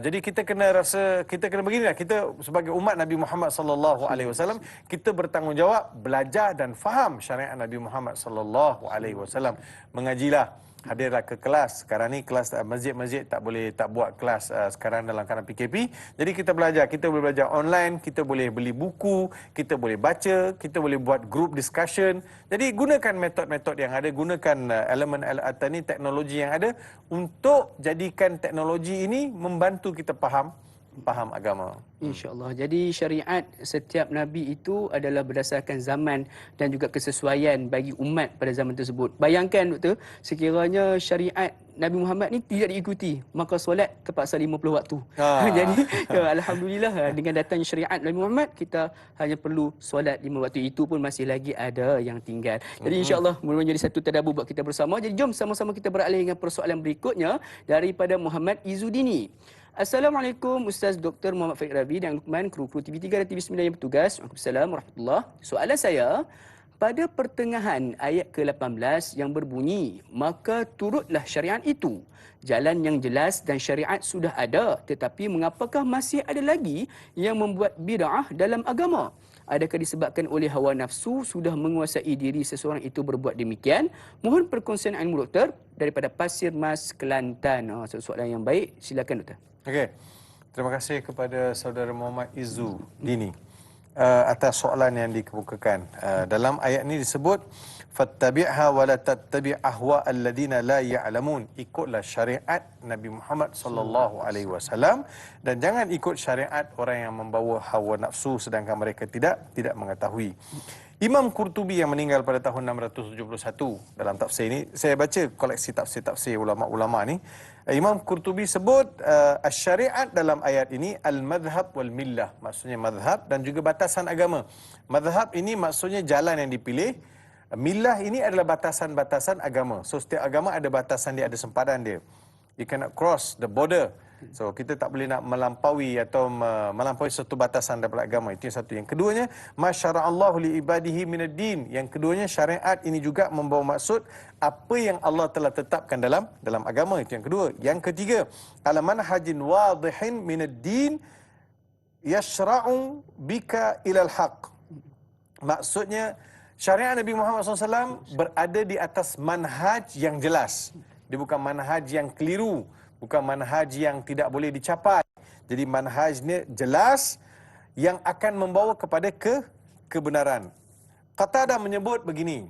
Jadi kita kena beginilah, kita sebagai umat Nabi Muhammad sallallahu alaihi wasallam, kita bertanggungjawab belajar dan faham syariat Nabi Muhammad sallallahu alaihi wasallam. Mengajilah, hadirlah ke kelas. Sekarang ni kelas masjid-masjid tak buat kelas sekarang dalam keadaan PKP. Jadi kita boleh belajar online, kita boleh beli buku, kita boleh baca, kita boleh buat group discussion. Jadi gunakan metod-metod yang ada, gunakan elemen teknologi yang ada untuk jadikan teknologi ini membantu kita faham agama. InsyaAllah. Jadi syariat setiap Nabi itu adalah berdasarkan zaman dan juga kesesuaian bagi umat pada zaman tersebut. Bayangkan Doktor, sekiranya syariat Nabi Muhammad ni tidak diikuti, maka solat terpaksa 50 waktu. Jadi Alhamdulillah dengan datangnya syariat Nabi Muhammad, kita hanya perlu solat 5 waktu. Itu pun masih lagi ada yang tinggal. Jadi insyaAllah mudah-mudahan jadi satu tadabbur buat kita bersama. Jadi jom sama-sama kita beralih dengan persoalan berikutnya daripada Muhammad Izzuddini. Assalamualaikum Ustaz Dr. Muhammad Farid Rabi dan Luqman, kru TV3 dan TV9 yang bertugas. Waalaikumsalam warahmatullahi. Soalan saya, pada pertengahan ayat ke-18 yang berbunyi, maka turutlah syariat itu. Jalan yang jelas dan syariat sudah ada, tetapi mengapakah masih ada lagi yang membuat bid'ah dalam agama? Adakah disebabkan oleh hawa nafsu sudah menguasai diri seseorang itu berbuat demikian? Mohon perkongsian ilmu doktor daripada Pasir Mas, Kelantan. Soalan yang baik, silakan doktor. Okey. Terima kasih kepada saudara Muhammad Izzu Dini atas soalan yang dikemukakan. Dalam ayat ini disebut fattabi'ha wa la tattabi' ahwa alladhina la ya'lamun. Ikutlah syariat Nabi Muhammad sallallahu alaihi wasallam dan jangan ikut syariat orang yang membawa hawa nafsu sedangkan mereka tidak mengetahui. Imam Qurtubi yang meninggal pada tahun 671 dalam tafsir ini, saya baca koleksi tafsir-tafsir ulama-ulama ni. Imam Qurtubi sebut syariat dalam ayat ini al-madhhab wal millah, maksudnya madhhab dan juga batasan agama. Madhhab ini maksudnya jalan yang dipilih. Millah ini adalah batasan-batasan agama. So setiap agama ada batasan dia, ada sempadan dia. You cannot cross the border. So kita tak boleh nak melampaui atau melampaui satu batasan daripada agama. Itu yang satu. Yang keduanya, masyara'allahu li ibadihi minad din. Yang keduanya, syariat ini juga membawa maksud apa yang Allah telah tetapkan dalam agama. Itu yang kedua. Yang ketiga, ala manhajin wadihin minad din yashra'u bika ilal haq. Maksudnya syariat Nabi Muhammad SAW berada di atas manhaj yang jelas. Dia bukan manhaj yang keliru, bukan manhaj yang tidak boleh dicapai. Jadi manhajnya jelas yang akan membawa kepada kebenaran. Qatadah menyebut begini,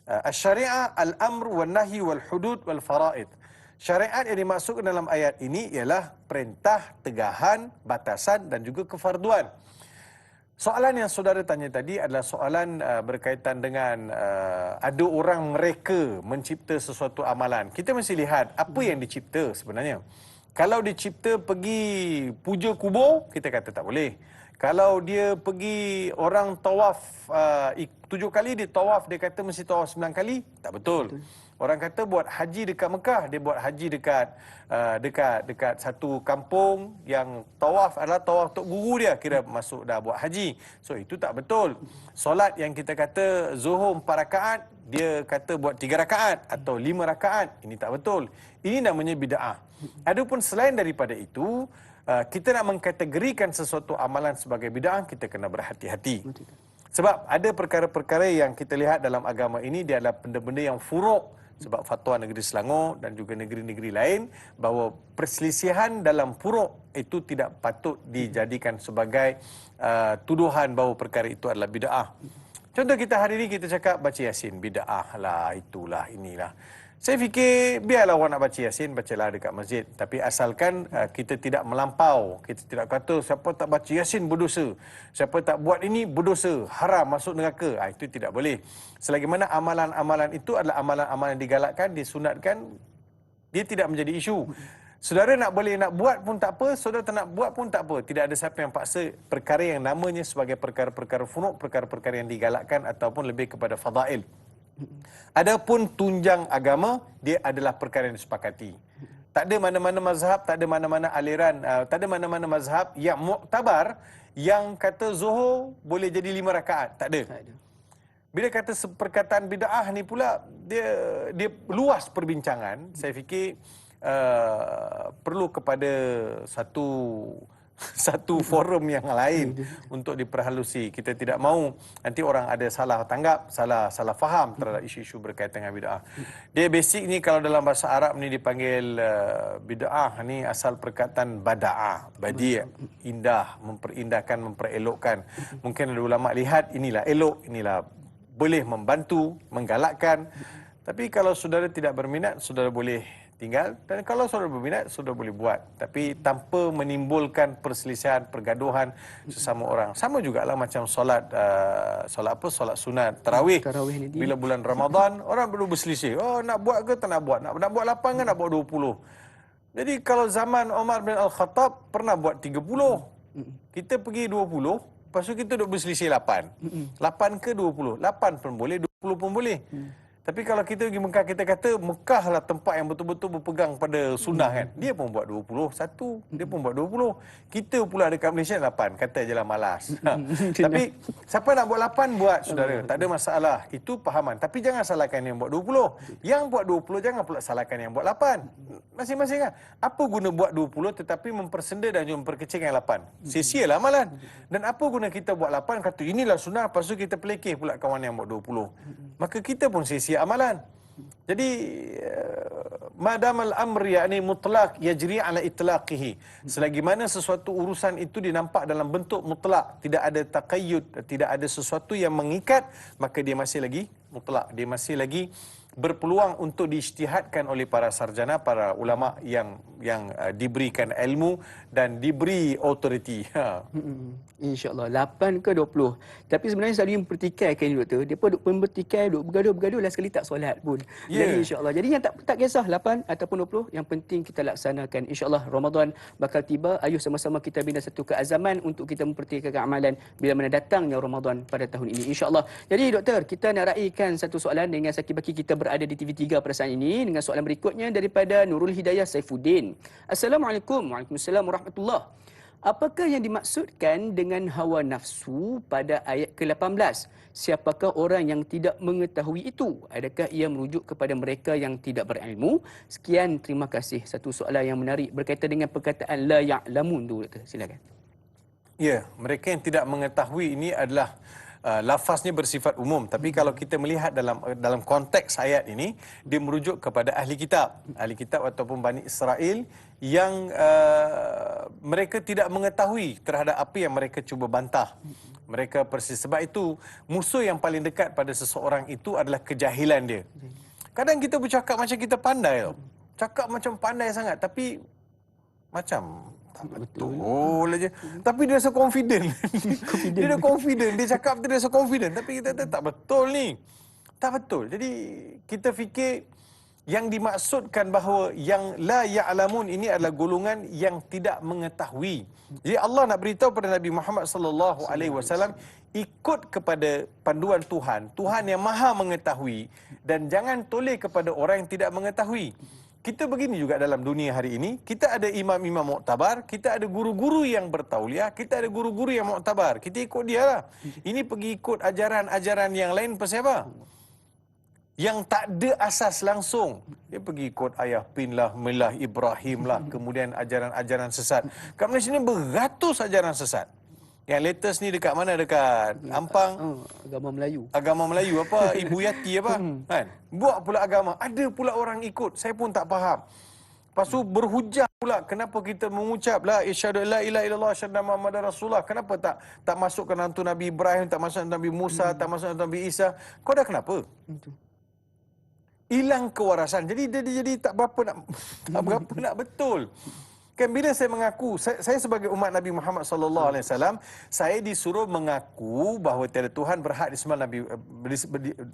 asy-syari'ah al-amr wal nahi wal hudud wal faraid. Syariat yang dimaksudkan dalam ayat ini ialah perintah, tegahan, batasan dan juga kefarduan. Soalan yang saudara tanya tadi adalah soalan berkaitan dengan ada orang mereka mencipta sesuatu amalan. Kita mesti lihat apa yang dicipta sebenarnya. Kalau dicipta pergi puja kubur, kita kata tak boleh. Kalau dia pergi orang tawaf 7 kali, dia tawaf, dia kata mesti tawaf 9 kali, tak betul. Orang kata buat haji dekat Mekah, dia buat haji dekat satu kampung yang tawaf adalah tawaf tok guru dia, kira masuk dah buat haji. So itu tak betul. Solat yang kita kata zuhur 4 rakaat, dia kata buat 3 rakaat atau 5 rakaat, ini tak betul. Ini namanya bid'ah. Adapun selain daripada itu, kita nak mengkategorikan sesuatu amalan sebagai bid'ah, kita kena berhati-hati. Sebab ada perkara-perkara yang kita lihat dalam agama ini, dia adalah benda-benda yang furuk. Sebab fatwa negeri Selangor dan juga negeri-negeri lain, bahawa perselisihan dalam furuk itu tidak patut dijadikan sebagai tuduhan bahawa perkara itu adalah bid'ah. Contoh kita hari ini kita cakap baca Yasin, bid'ah lah, itulah, inilah. Saya fikir biarlah orang nak baca Yasin, bacalah dekat masjid. Tapi asalkan kita tidak melampau. Kita tidak kata siapa tak baca Yasin berdosa. Siapa tak buat ini berdosa, haram, masuk neraka. Itu tidak boleh. Selagi mana amalan-amalan itu adalah amalan-amalan digalakkan, disunatkan, dia tidak menjadi isu. Saudara nak boleh nak buat pun tak apa, saudara tak nak buat pun tak apa. Tidak ada siapa yang paksa perkara yang namanya sebagai perkara-perkara furuk, perkara-perkara yang digalakkan ataupun lebih kepada fadail. Adapun tunjang agama, dia adalah perkara yang disepakati. Tak ada mana-mana mazhab, tak ada mana-mana aliran, tak ada mana-mana mazhab yang muktabar yang kata zuhur boleh jadi 5 rakaat. Tak ada. Bila kata perkataan bid'ah ni pula, dia luas perbincangan. Saya fikir perlu kepada satu forum yang lain untuk diperhalusi. Kita tidak mahu nanti orang ada salah tanggap, salah faham terhadap isu-isu berkaitan dengan bid'ah. Dia basic ni kalau dalam bahasa Arab ni dipanggil bid'ah ni asal perkataan bada'ah, badi', indah, memperindahkan, memperelokkan. Mungkin ada ulama lihat inilah elok, inilah boleh membantu, menggalakkan. Tapi kalau saudara tidak berminat, saudara boleh tinggal, dan kalau saudara berminat, saudara boleh buat, tapi tanpa menimbulkan perselisihan, pergaduhan sesama orang. Sama jugalah macam solat sunat tarawih. Bila bulan Ramadan, orang perlu berselisih. Oh, nak buat ke tak nak buat? Nak buat 8 ke nak buat 20? Jadi kalau zaman Umar bin Al-Khattab pernah buat 30. Kita pergi 20, lepas tu kita duk berselisih 8. 8 ke 20? 8 pun boleh, 20 pun boleh. Tapi kalau kita pergi Mekah, kita kata Mekah lah tempat yang betul-betul berpegang pada sunnah kan. Dia pun buat 21, dia pun buat 20. Kita pula dekat Malaysia 8, kata je lah malas. Tapi siapa nak buat 8, buat saudara. Tak ada masalah. Itu pahaman. Tapi jangan salahkan yang buat 20. Yang buat 20 jangan pula salahkan yang buat 8. Masing-masing kan. Apa guna buat 20 tetapi mempersenda dan juga memperkecil yang 8? Sia-sialah amalan. Dan apa guna kita buat 8, kata inilah sunnah, lepas tu kita pelekeh pula kawan yang buat 20. Maka kita pun sia-sia amalan. Jadi madamal amr yakni mutlaq yajri ala itlaqihi. Selagi mana sesuatu urusan itu dinampak dalam bentuk mutlak, tidak ada taqayyud, tidak ada sesuatu yang mengikat, maka dia masih lagi mutlak. Dia masih lagi berpeluang untuk diijtihadkan oleh para sarjana, para ulama yang diberikan ilmu dan diberi autoriti. InsyaAllah 8 ke 20. Tapi sebenarnya selalu mempertikaikan ni doktor. Dia pun duk mempertikai, duk bergaduh-bergaduh lah sekali tak solat pun. Jadi insyaAllah. Jadi yang tak kisah 8 ataupun 20, yang penting kita laksanakan. InsyaAllah Ramadan bakal tiba. Ayuh sama-sama kita bina satu keazaman untuk kita mempertikaikan amalan bila mana datangnya Ramadan pada tahun ini. InsyaAllah. Jadi doktor, kita nak raikan satu soalan dengan Saki-Baki kita berada di TV3 pada saat ini. Dengan soalan berikutnya daripada Nurul Hidayah Saifuddin. Assalamualaikum. Waalaikumsalam warahmatullahi. Apakah yang dimaksudkan dengan hawa nafsu pada ayat ke-18? Siapakah orang yang tidak mengetahui itu? Adakah ia merujuk kepada mereka yang tidak berilmu? Sekian, terima kasih. Satu soalan yang menarik berkaitan dengan perkataan la ya'lamun tu, doktor. Silakan. Ya, mereka yang tidak mengetahui ini adalah lafaznya bersifat umum, tapi kalau kita melihat dalam konteks ayat ini, dia merujuk kepada ahli kitab ataupun Bani Israel yang mereka tidak mengetahui terhadap apa yang mereka cuba bantah. Mereka persis, sebab itu musuh yang paling dekat pada seseorang itu adalah kejahilan dia. Kadang kita bercakap macam kita pandai tau. Cakap macam pandai sangat, tapi macam tak betul aja. Tapi dia rasa confident. Dia dah confident. Dia cakap dia rasa confident. Tapi kita kata tak betul ni. Tak betul. Jadi kita fikir yang dimaksudkan bahawa yang la ya'lamun ini adalah golongan yang tidak mengetahui. Jadi Allah nak beritahu pada Nabi Muhammad sallallahu alaihi wasallam, ikut kepada panduan Tuhan, Tuhan yang Maha mengetahui, dan jangan toleh kepada orang yang tidak mengetahui. Kita begini juga dalam dunia hari ini, kita ada imam-imam muktabar, kita ada guru-guru yang bertauliah, kita ada guru-guru yang muktabar. Kita ikut dia lah. Ini pergi ikut ajaran-ajaran yang lain pasal apa? Yang tak ada asas langsung. Dia pergi ikut ayah pin lah, Milah Ibrahim lah, kemudian ajaran-ajaran sesat. Kat Malaysia ni beratus ajaran sesat. Yang latest ni dekat mana? Dekat Ampang. Agama Melayu. Agama Melayu apa? Ibu Yati apa? Kan? Buat pula agama. Ada pula orang ikut. Saya pun tak faham. Lepas tu berhujah pula. Kenapa kita mengucap la isyhadu la ilaha illallah asyhadu Muhammadar Rasulullah? Kenapa tak masukkan hantu Nabi Ibrahim, tak masukkan Nabi Musa, tak masukkan Nabi Isa? Kau dah kenapa? Hilang kewarasan. Jadi dia jadi tak berapa nak betul. Kan bila saya mengaku, saya sebagai umat Nabi Muhammad sallallahu alaihi wasallam, saya disuruh mengaku bahawa tiada Tuhan berhak disembah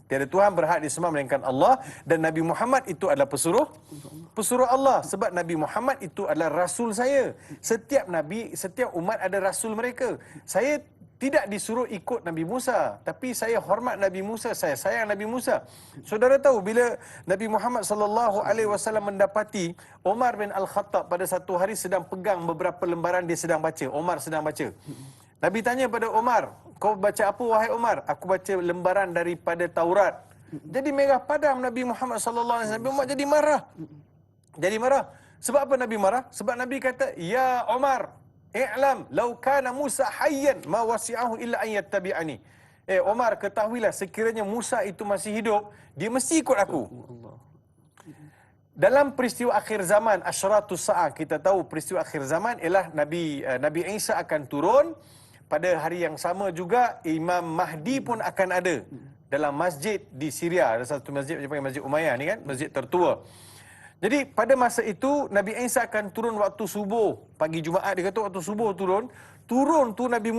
tiada Tuhan berhak disembah melainkan Allah, dan Nabi Muhammad itu adalah pesuruh Allah, sebab Nabi Muhammad itu adalah rasul saya. Setiap nabi, setiap umat ada rasul mereka. Saya tidak disuruh ikut Nabi Musa, tapi saya hormat Nabi Musa, saya sayang Nabi Musa. Saudara tahu bila Nabi Muhammad sallallahu alaihi wasallam mendapati Umar bin Al-Khattab pada satu hari sedang pegang beberapa lembaran, dia sedang baca, Umar sedang baca. Nabi tanya pada Umar, "Kau baca apa wahai Umar?" "Aku baca lembaran daripada Taurat." Jadi merah padam Nabi Muhammad sallallahu alaihi wasallam. Umar jadi marah. Sebab apa Nabi marah? Sebab Nabi kata, "Ya Umar, i'lam law kana Musa hayyan ma wasi'ahu illa an yattabi'ani." Omar, ketahuilah sekiranya Musa itu masih hidup, dia mesti ikut aku. Dalam peristiwa akhir zaman, asyratus sa'ah, kita tahu peristiwa akhir zaman ialah Nabi Isa akan turun. Pada hari yang sama juga Imam Mahdi pun akan ada dalam masjid di Syria. Ada satu masjid yang dipanggil Masjid Umayyah ni kan, masjid tertua. Jadi pada masa itu Nabi Isa akan turun waktu subuh. Pagi Jumaat dia kata waktu subuh turun. Turun tu Nabi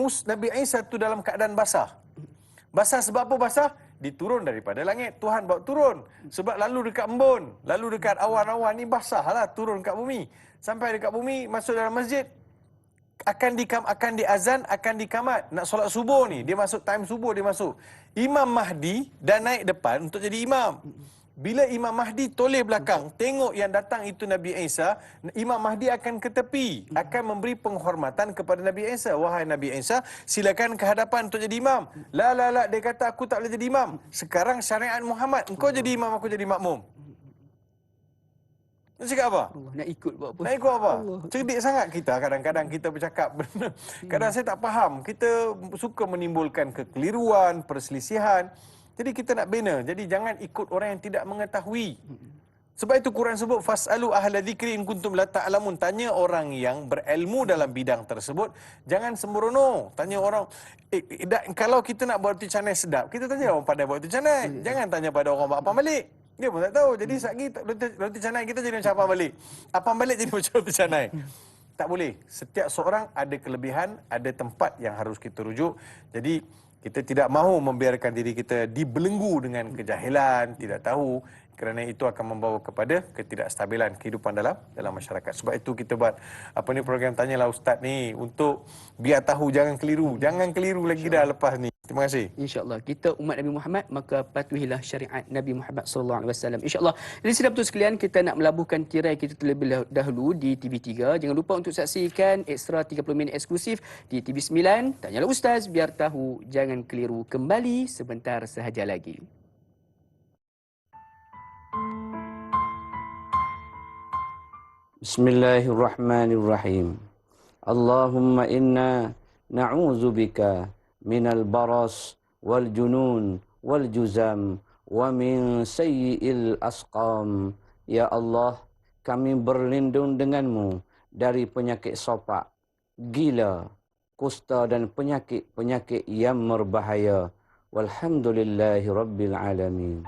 Isa tu dalam keadaan basah. Basah sebab apa basah? Diturun daripada langit. Tuhan bawa turun. Sebab lalu dekat embun, lalu dekat awan-awan ni basah lah turun kat bumi. Sampai dekat bumi, masuk dalam masjid. akan diazan, akan dikamat. Nak solat subuh ni, dia masuk time subuh, dia masuk. Imam Mahdi dah naik depan untuk jadi imam. Bila Imam Mahdi toleh belakang, tengok yang datang itu Nabi Isa, Imam Mahdi akan ke tepi, akan memberi penghormatan kepada Nabi Isa. Wahai Nabi Isa, silakan ke hadapan untuk jadi imam. La, dia kata aku tak boleh jadi imam. Sekarang syariat Muhammad, engkau jadi imam, aku jadi makmum. Nak cakap apa? Allah, nak ikut buat apa? Nak ikut apa? Allah. Cerdik sangat kita kadang-kadang kita bercakap benda. Kadang saya tak faham. Kita suka menimbulkan kekeliruan, perselisihan. Jadi kita nak bina. Jadi jangan ikut orang yang tidak mengetahui. Sebab itu Quran sebut fasalu ahla dzikri in kuntum la ta'lamun. Tanya orang yang berilmu dalam bidang tersebut, jangan sembrono. Tanya orang kalau kita nak buat roti canai sedap, kita tanya orang pandai buat roti canai. Jangan tanya pada orang buat apa balik. Dia pun tak tahu. Jadi satgi roti canai kita jadi macam apa balik. Apa balik jadi macam roti canai. Tak boleh. Setiap seorang ada kelebihan, ada tempat yang harus kita rujuk. Jadi kita tidak mahu membiarkan diri kita dibelenggu dengan kejahilan, tidak tahu, kerana itu akan membawa kepada ketidakstabilan kehidupan dalam masyarakat. Sebab itu kita buat program Tanyalah Ustaz ni untuk biar tahu, jangan keliru. Jangan keliru lagi dah lepas ni. Terima kasih. InsyaAllah kita umat Nabi Muhammad, maka patuhilah syariat Nabi Muhammad SAW. InsyaAllah. Jadi sedap betul sekalian, kita nak melabuhkan tirai kita terlebih dahulu di TV3. Jangan lupa untuk saksikan ekstra 30 minit eksklusif di TV9. Tanyalah Ustaz, biar tahu, jangan keliru. Kembali sebentar sahaja lagi. Bismillahirrahmanirrahim. Allahumma inna na'udzubika minal baras wal junun wal juzam wa min sayyi'il asqam. Ya Allah, kami berlindung denganmu dari penyakit sopak, gila, kusta dan penyakit-penyakit yang berbahaya. Walhamdulillahi rabbil alamin.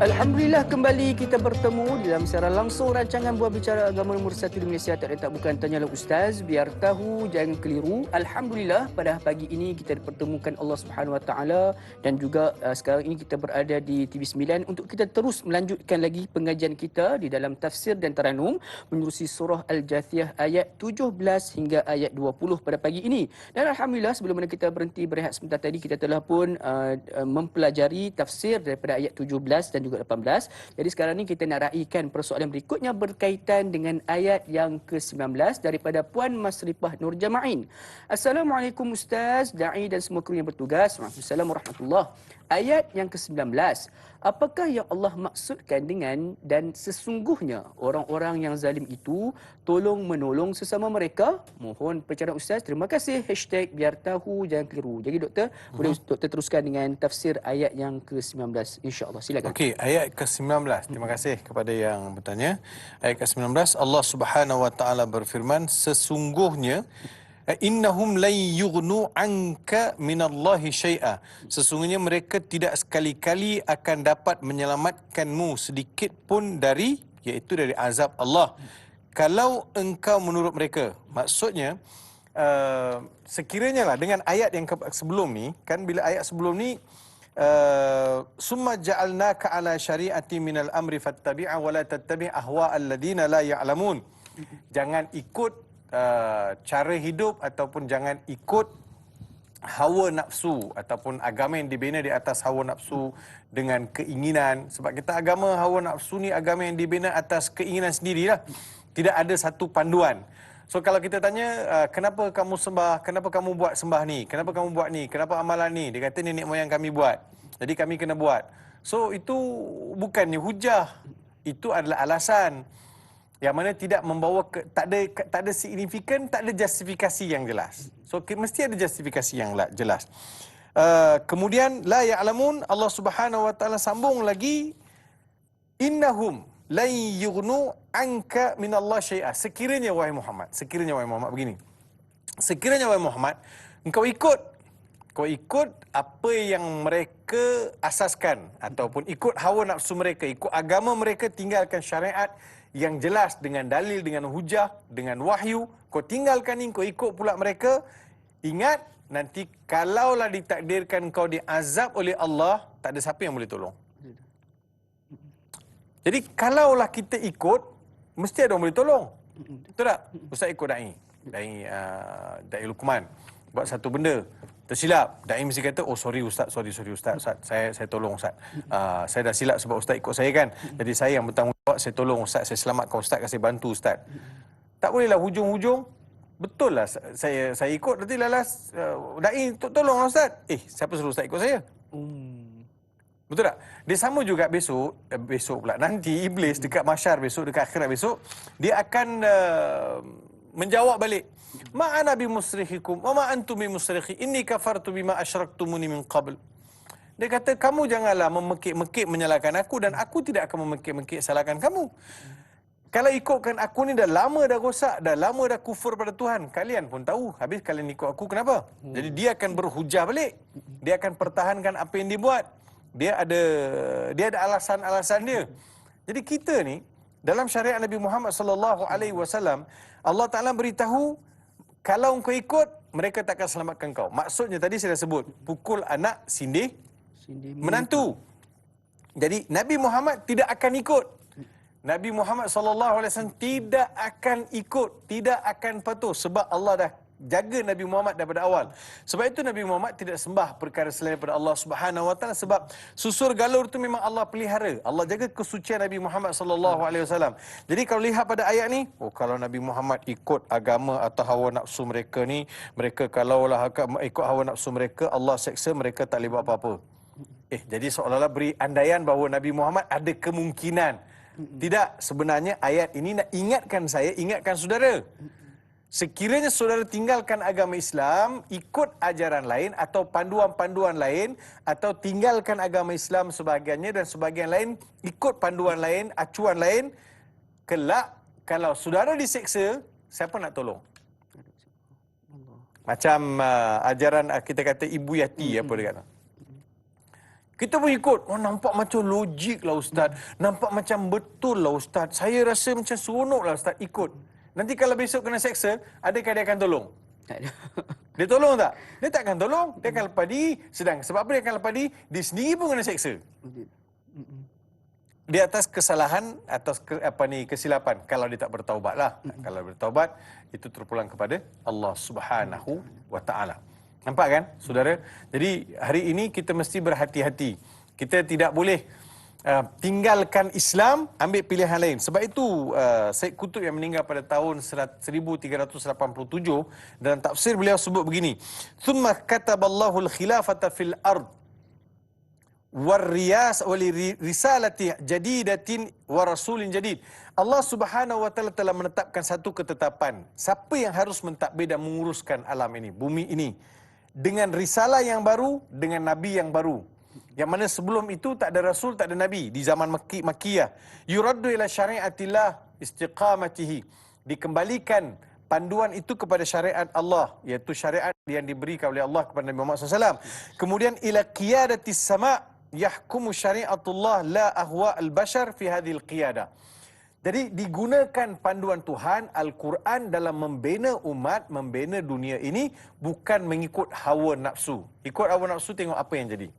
Alhamdulillah, kembali kita bertemu dalam siaran langsung rancangan Buah Bicara Agama nombor 1 di Malaysia. Tak letak bukan Tanyalah Ustaz, biar tahu, jangan keliru. Alhamdulillah, pada pagi ini kita dipertemukan Allah Subhanahu Wa Taala dan juga sekarang ini kita berada di TV9 untuk kita terus melanjutkan lagi pengajian kita di dalam tafsir dan taranum menerusi surah Al-Jathiyah ayat 17 hingga ayat 20 pada pagi ini. Dan Alhamdulillah, sebelum mana kita berhenti berehat sebentar tadi, kita telah pun mempelajari tafsir daripada ayat 17 dan juga 18. Jadi sekarang ni kita nak raikan persoalan berikutnya berkaitan dengan ayat yang ke-19 daripada Puan Masrifah Nur Jama'in. Assalamualaikum Ustaz, Da'i dan semua kru yang bertugas. Waalaikumsalam warahmatullahi. Ayat yang ke-19. Apakah yang Allah maksudkan dengan dan sesungguhnya orang-orang yang zalim itu tolong menolong sesama mereka? Mohon pencerahan Ustaz. Terima kasih. Hashtag biar tahu, jangan keliru. Jadi doktor, boleh doktor teruskan dengan tafsir ayat yang ke-19 insya-Allah. Silakan. Okey, ayat ke-19. Terima kasih kepada yang bertanya. Ayat ke-19, Allah Subhanahu Wa Taala berfirman, sesungguhnya innahum lan yughnu anka minallahi syai'a. Sesungguhnya mereka tidak sekali-kali akan dapat menyelamatkanmu sedikit pun dari azab Allah kalau engkau menurut mereka. Maksudnya sekiranya lah dengan ayat yang sebelum ni, kan bila ayat sebelum ni summa ja'alnaka ala syari'ati minal amri fattabi'a wa la tattabi' ahwa'al ladina la ya'lamun. Jangan ikut cara hidup ataupun jangan ikut hawa nafsu ataupun agama yang dibina di atas hawa nafsu dengan keinginan. Sebab kita agama hawa nafsu ni agama yang dibina atas keinginan sendirilah. Tidak ada satu panduan. So kalau kita tanya kenapa kamu sembah, kenapa kamu buat sembah ni, kenapa kamu buat ni, kenapa amalan ni, dia kata nenek moyang kami buat, jadi kami kena buat. So itu bukannya hujah, itu adalah alasan yang mana tidak membawa tak ada signifikan, tak ada justifikasi yang jelas. So mesti ada justifikasi yang jelas. Kemudian la ya'lamun, Allah Subhanahu Wa Taala sambung lagi, innahum la yughnu anka minallahi syai'a. Sekiranya wahai Muhammad begini. Sekiranya wahai Muhammad, engkau ikut apa yang mereka asaskan ataupun ikut hawa nafsu mereka, ikut agama mereka, tinggalkan syariat yang jelas dengan dalil, dengan hujah, dengan wahyu, kau tinggalkan ni, kau ikut pula mereka, ingat nanti kalaulah ditakdirkan kau diazab oleh Allah, tak ada siapa yang boleh tolong. Jadi kalaulah kita ikut, mesti ada orang boleh tolong. Betul tak? Ustaz ikut Da'i Luqman buat satu benda, tersilap. Da'i mesti kata, oh sorry Ustaz, sorry Ustaz, saya tolong Ustaz. Saya dah silap sebab Ustaz ikut saya kan. Jadi saya yang bertanggungjawab, saya tolong Ustaz, saya selamatkan Ustaz, saya bantu Ustaz. Tak bolehlah hujung-hujung, betul lah saya ikut, nanti lalas Da'i tolong Ustaz. Siapa suruh Ustaz ikut saya? Betul tak? Dia sama juga besok pula. Nanti Iblis dekat mahsyar besok, dekat akhirat besok, dia akan menjawab balik. Ma'ana bimusrikhikum wa ma antum bimusrikhi inni kafartu bima asyraktumuni min qabl. Dia kata, kamu janganlah memekik-mekik menyalahkan aku dan aku tidak akan memekik-mekik salahkan kamu. Kalau ikutkan aku ni dah lama dah rosak, dah lama dah kufur pada Tuhan. Kalian pun tahu, habis kalian ikut aku kenapa? Jadi dia akan berhujah balik. Dia akan pertahankan apa yang dia buat. Dia ada alasan-alasan dia. Jadi kita ni dalam syariat Nabi Muhammad sallallahu alaihi wasallam, Allah Taala beritahu, kalau engkau ikut, mereka tak akan selamatkan kau. Maksudnya tadi saya dah sebut, pukul anak sindih menantu. Jadi Nabi Muhammad tidak akan ikut. Nabi Muhammad sallallahu alaihi wasallam tidak akan ikut, tidak akan patuh sebab Allah dah jaga Nabi Muhammad daripada awal. Sebab itu Nabi Muhammad tidak sembah perkara selain daripada Allah Subhanahu wa taala, sebab susur galur itu memang Allah pelihara. Allah jaga kesucian Nabi Muhammad sallallahu alaihi wasallam. Jadi kalau lihat pada ayat ni, kalau Nabi Muhammad ikut agama atau hawa nafsu mereka ni, mereka kalaulah ikut hawa nafsu mereka, Allah seksa, mereka tak boleh buat apa-apa. Jadi seolah-olah beri andaian bahawa Nabi Muhammad ada kemungkinan. Tidak, sebenarnya ayat ini nak ingatkan saya, ingatkan saudara. Sekiranya saudara tinggalkan agama Islam, ikut ajaran lain atau panduan-panduan lain, atau tinggalkan agama Islam sebahagiannya dan sebahagian lain ikut panduan lain, acuan lain, kelak kalau saudara diseksa, siapa nak tolong? Macam ajaran kita kata Ibu Yati apa dia kata. Kita pun ikut, nampak macam logik lah Ustaz, nampak macam betul lah Ustaz, saya rasa macam seronok lah Ustaz, ikut. Nanti kalau besok kena seksa, adakah dia akan tolong? Tak ada. Dia tolong tak? Dia tak akan tolong. Dia akan lepas diri. Sebab apa dia akan lepas diri? Dia sendiri pun kena seksa. Di atas kesalahan, atas kesilapan. Kalau dia tak bertaubat lah. Kalau bertaubat, itu terpulang kepada Allah Subhanahu wa ta'ala. Nampak kan, saudara? Jadi, hari ini kita mesti berhati-hati. Kita tidak boleh tinggalkan Islam, ambil pilihan lain. Sebab itu Syed Qutb yang meninggal pada tahun 1387, dalam tafsir beliau sebut begini, "Tsumma kataballahu al-khilafata fil ard war-riyas wa risalati jadidatin wa rasulin jadid." Allah Subhanahu wa taala telah menetapkan satu ketetapan. Siapa yang harus mentadbir dan menguruskan alam ini, bumi ini, dengan risalah yang baru, dengan nabi yang baru. Yang mana sebelum itu tak ada rasul, tak ada nabi di zaman Makkiyah. Yuraddu ila syariatillah istiqamatihi. Dikembalikan panduan itu kepada syariat Allah, iaitu syariat yang diberikan oleh Allah kepada Nabi Muhammad SAW. Kemudian ila qiyadatis sama' yahkumu syariatullah la ahwa al-bashar fi hadhil qiyadah. Jadi digunakan panduan Tuhan, Al-Quran dalam membina umat, membina dunia ini, bukan mengikut hawa nafsu. Ikut hawa nafsu, tengok apa yang jadi.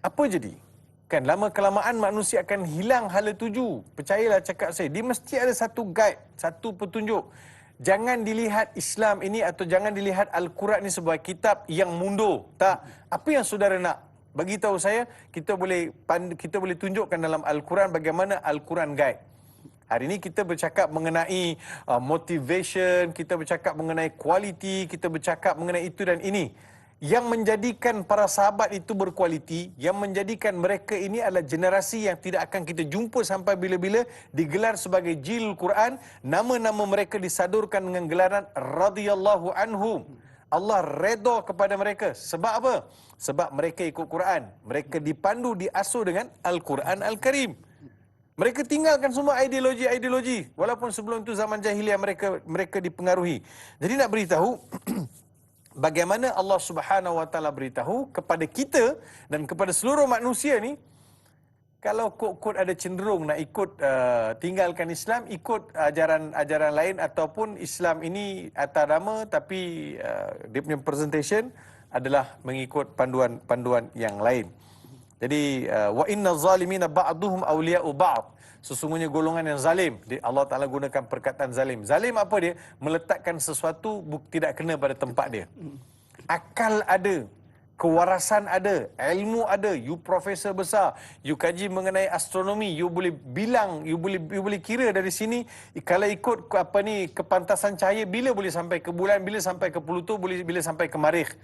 Apa jadi? Kan lama-kelamaan manusia akan hilang hala tuju. Percayalah cakap saya, dia mesti ada satu guide, satu petunjuk. Jangan dilihat Islam ini atau jangan dilihat Al-Quran ini sebagai kitab yang mundur. Tak. Apa yang saudara nak? Bagi tahu saya, kita boleh tunjukkan dalam Al-Quran bagaimana Al-Quran guide. Hari ini kita bercakap mengenai motivation, kita bercakap mengenai kualiti, kita bercakap mengenai itu dan ini. Yang menjadikan para sahabat itu berkualiti, yang menjadikan mereka ini adalah generasi yang tidak akan kita jumpa sampai bila-bila, digelar sebagai jil Quran, nama-nama mereka disadurkan dengan gelaran radhiyallahu anhum. Allah redha kepada mereka. Sebab apa? Sebab mereka ikut Quran. Mereka dipandu, diasuh dengan Al-Quran Al-Karim. Mereka tinggalkan semua ideologi-ideologi. Walaupun sebelum itu zaman jahiliah mereka dipengaruhi. Jadi nak beritahu bagaimana Allah Subhanahu wa taala beritahu kepada kita dan kepada seluruh manusia ni, kalau kod-kod ada cenderung nak ikut tinggalkan Islam, ikut ajaran lain, ataupun Islam ini atas nama tapi dia punya presentation adalah mengikut panduan yang lain. Jadi wa inna zalimina ba'duhum awliya'u ba'd. Sesungguhnya golongan yang zalim, Allah Taala gunakan perkataan zalim. Zalim apa dia? Meletakkan sesuatu tidak kena pada tempat dia. Akal ada, kewarasan ada, ilmu ada, you profesor besar, you kaji mengenai astronomi, you boleh bilang, you boleh kira dari sini kalau ikut kepantasan cahaya bila boleh sampai ke bulan, bila sampai ke Pluto, bila sampai ke Marikh,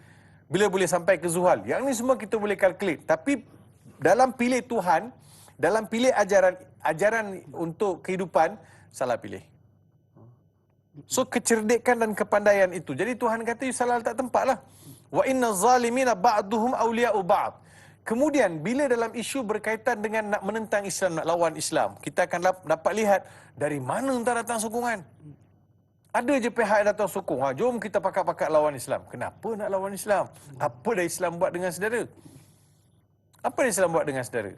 bila boleh sampai ke Zuhal. Yang ni semua kita boleh kalkulate. Tapi dalam pilih Tuhan, dalam pilih ajaran untuk kehidupan, salah pilih. So kecerdikan dan kepandaian itu. Jadi Tuhan kata you salah letak tempat lah. Wa inna zalimina ba'duhum awliya'u ba'd. Kemudian bila dalam isu berkaitan dengan nak menentang Islam, nak lawan Islam, kita akan dapat lihat dari mana entah datang sokongan. Ada je pihak yang datang sokong. Jom kita pakat-pakat lawan Islam. Kenapa nak lawan Islam? Apa dah Islam buat dengan saudara? Apa dah Islam buat dengan saudara?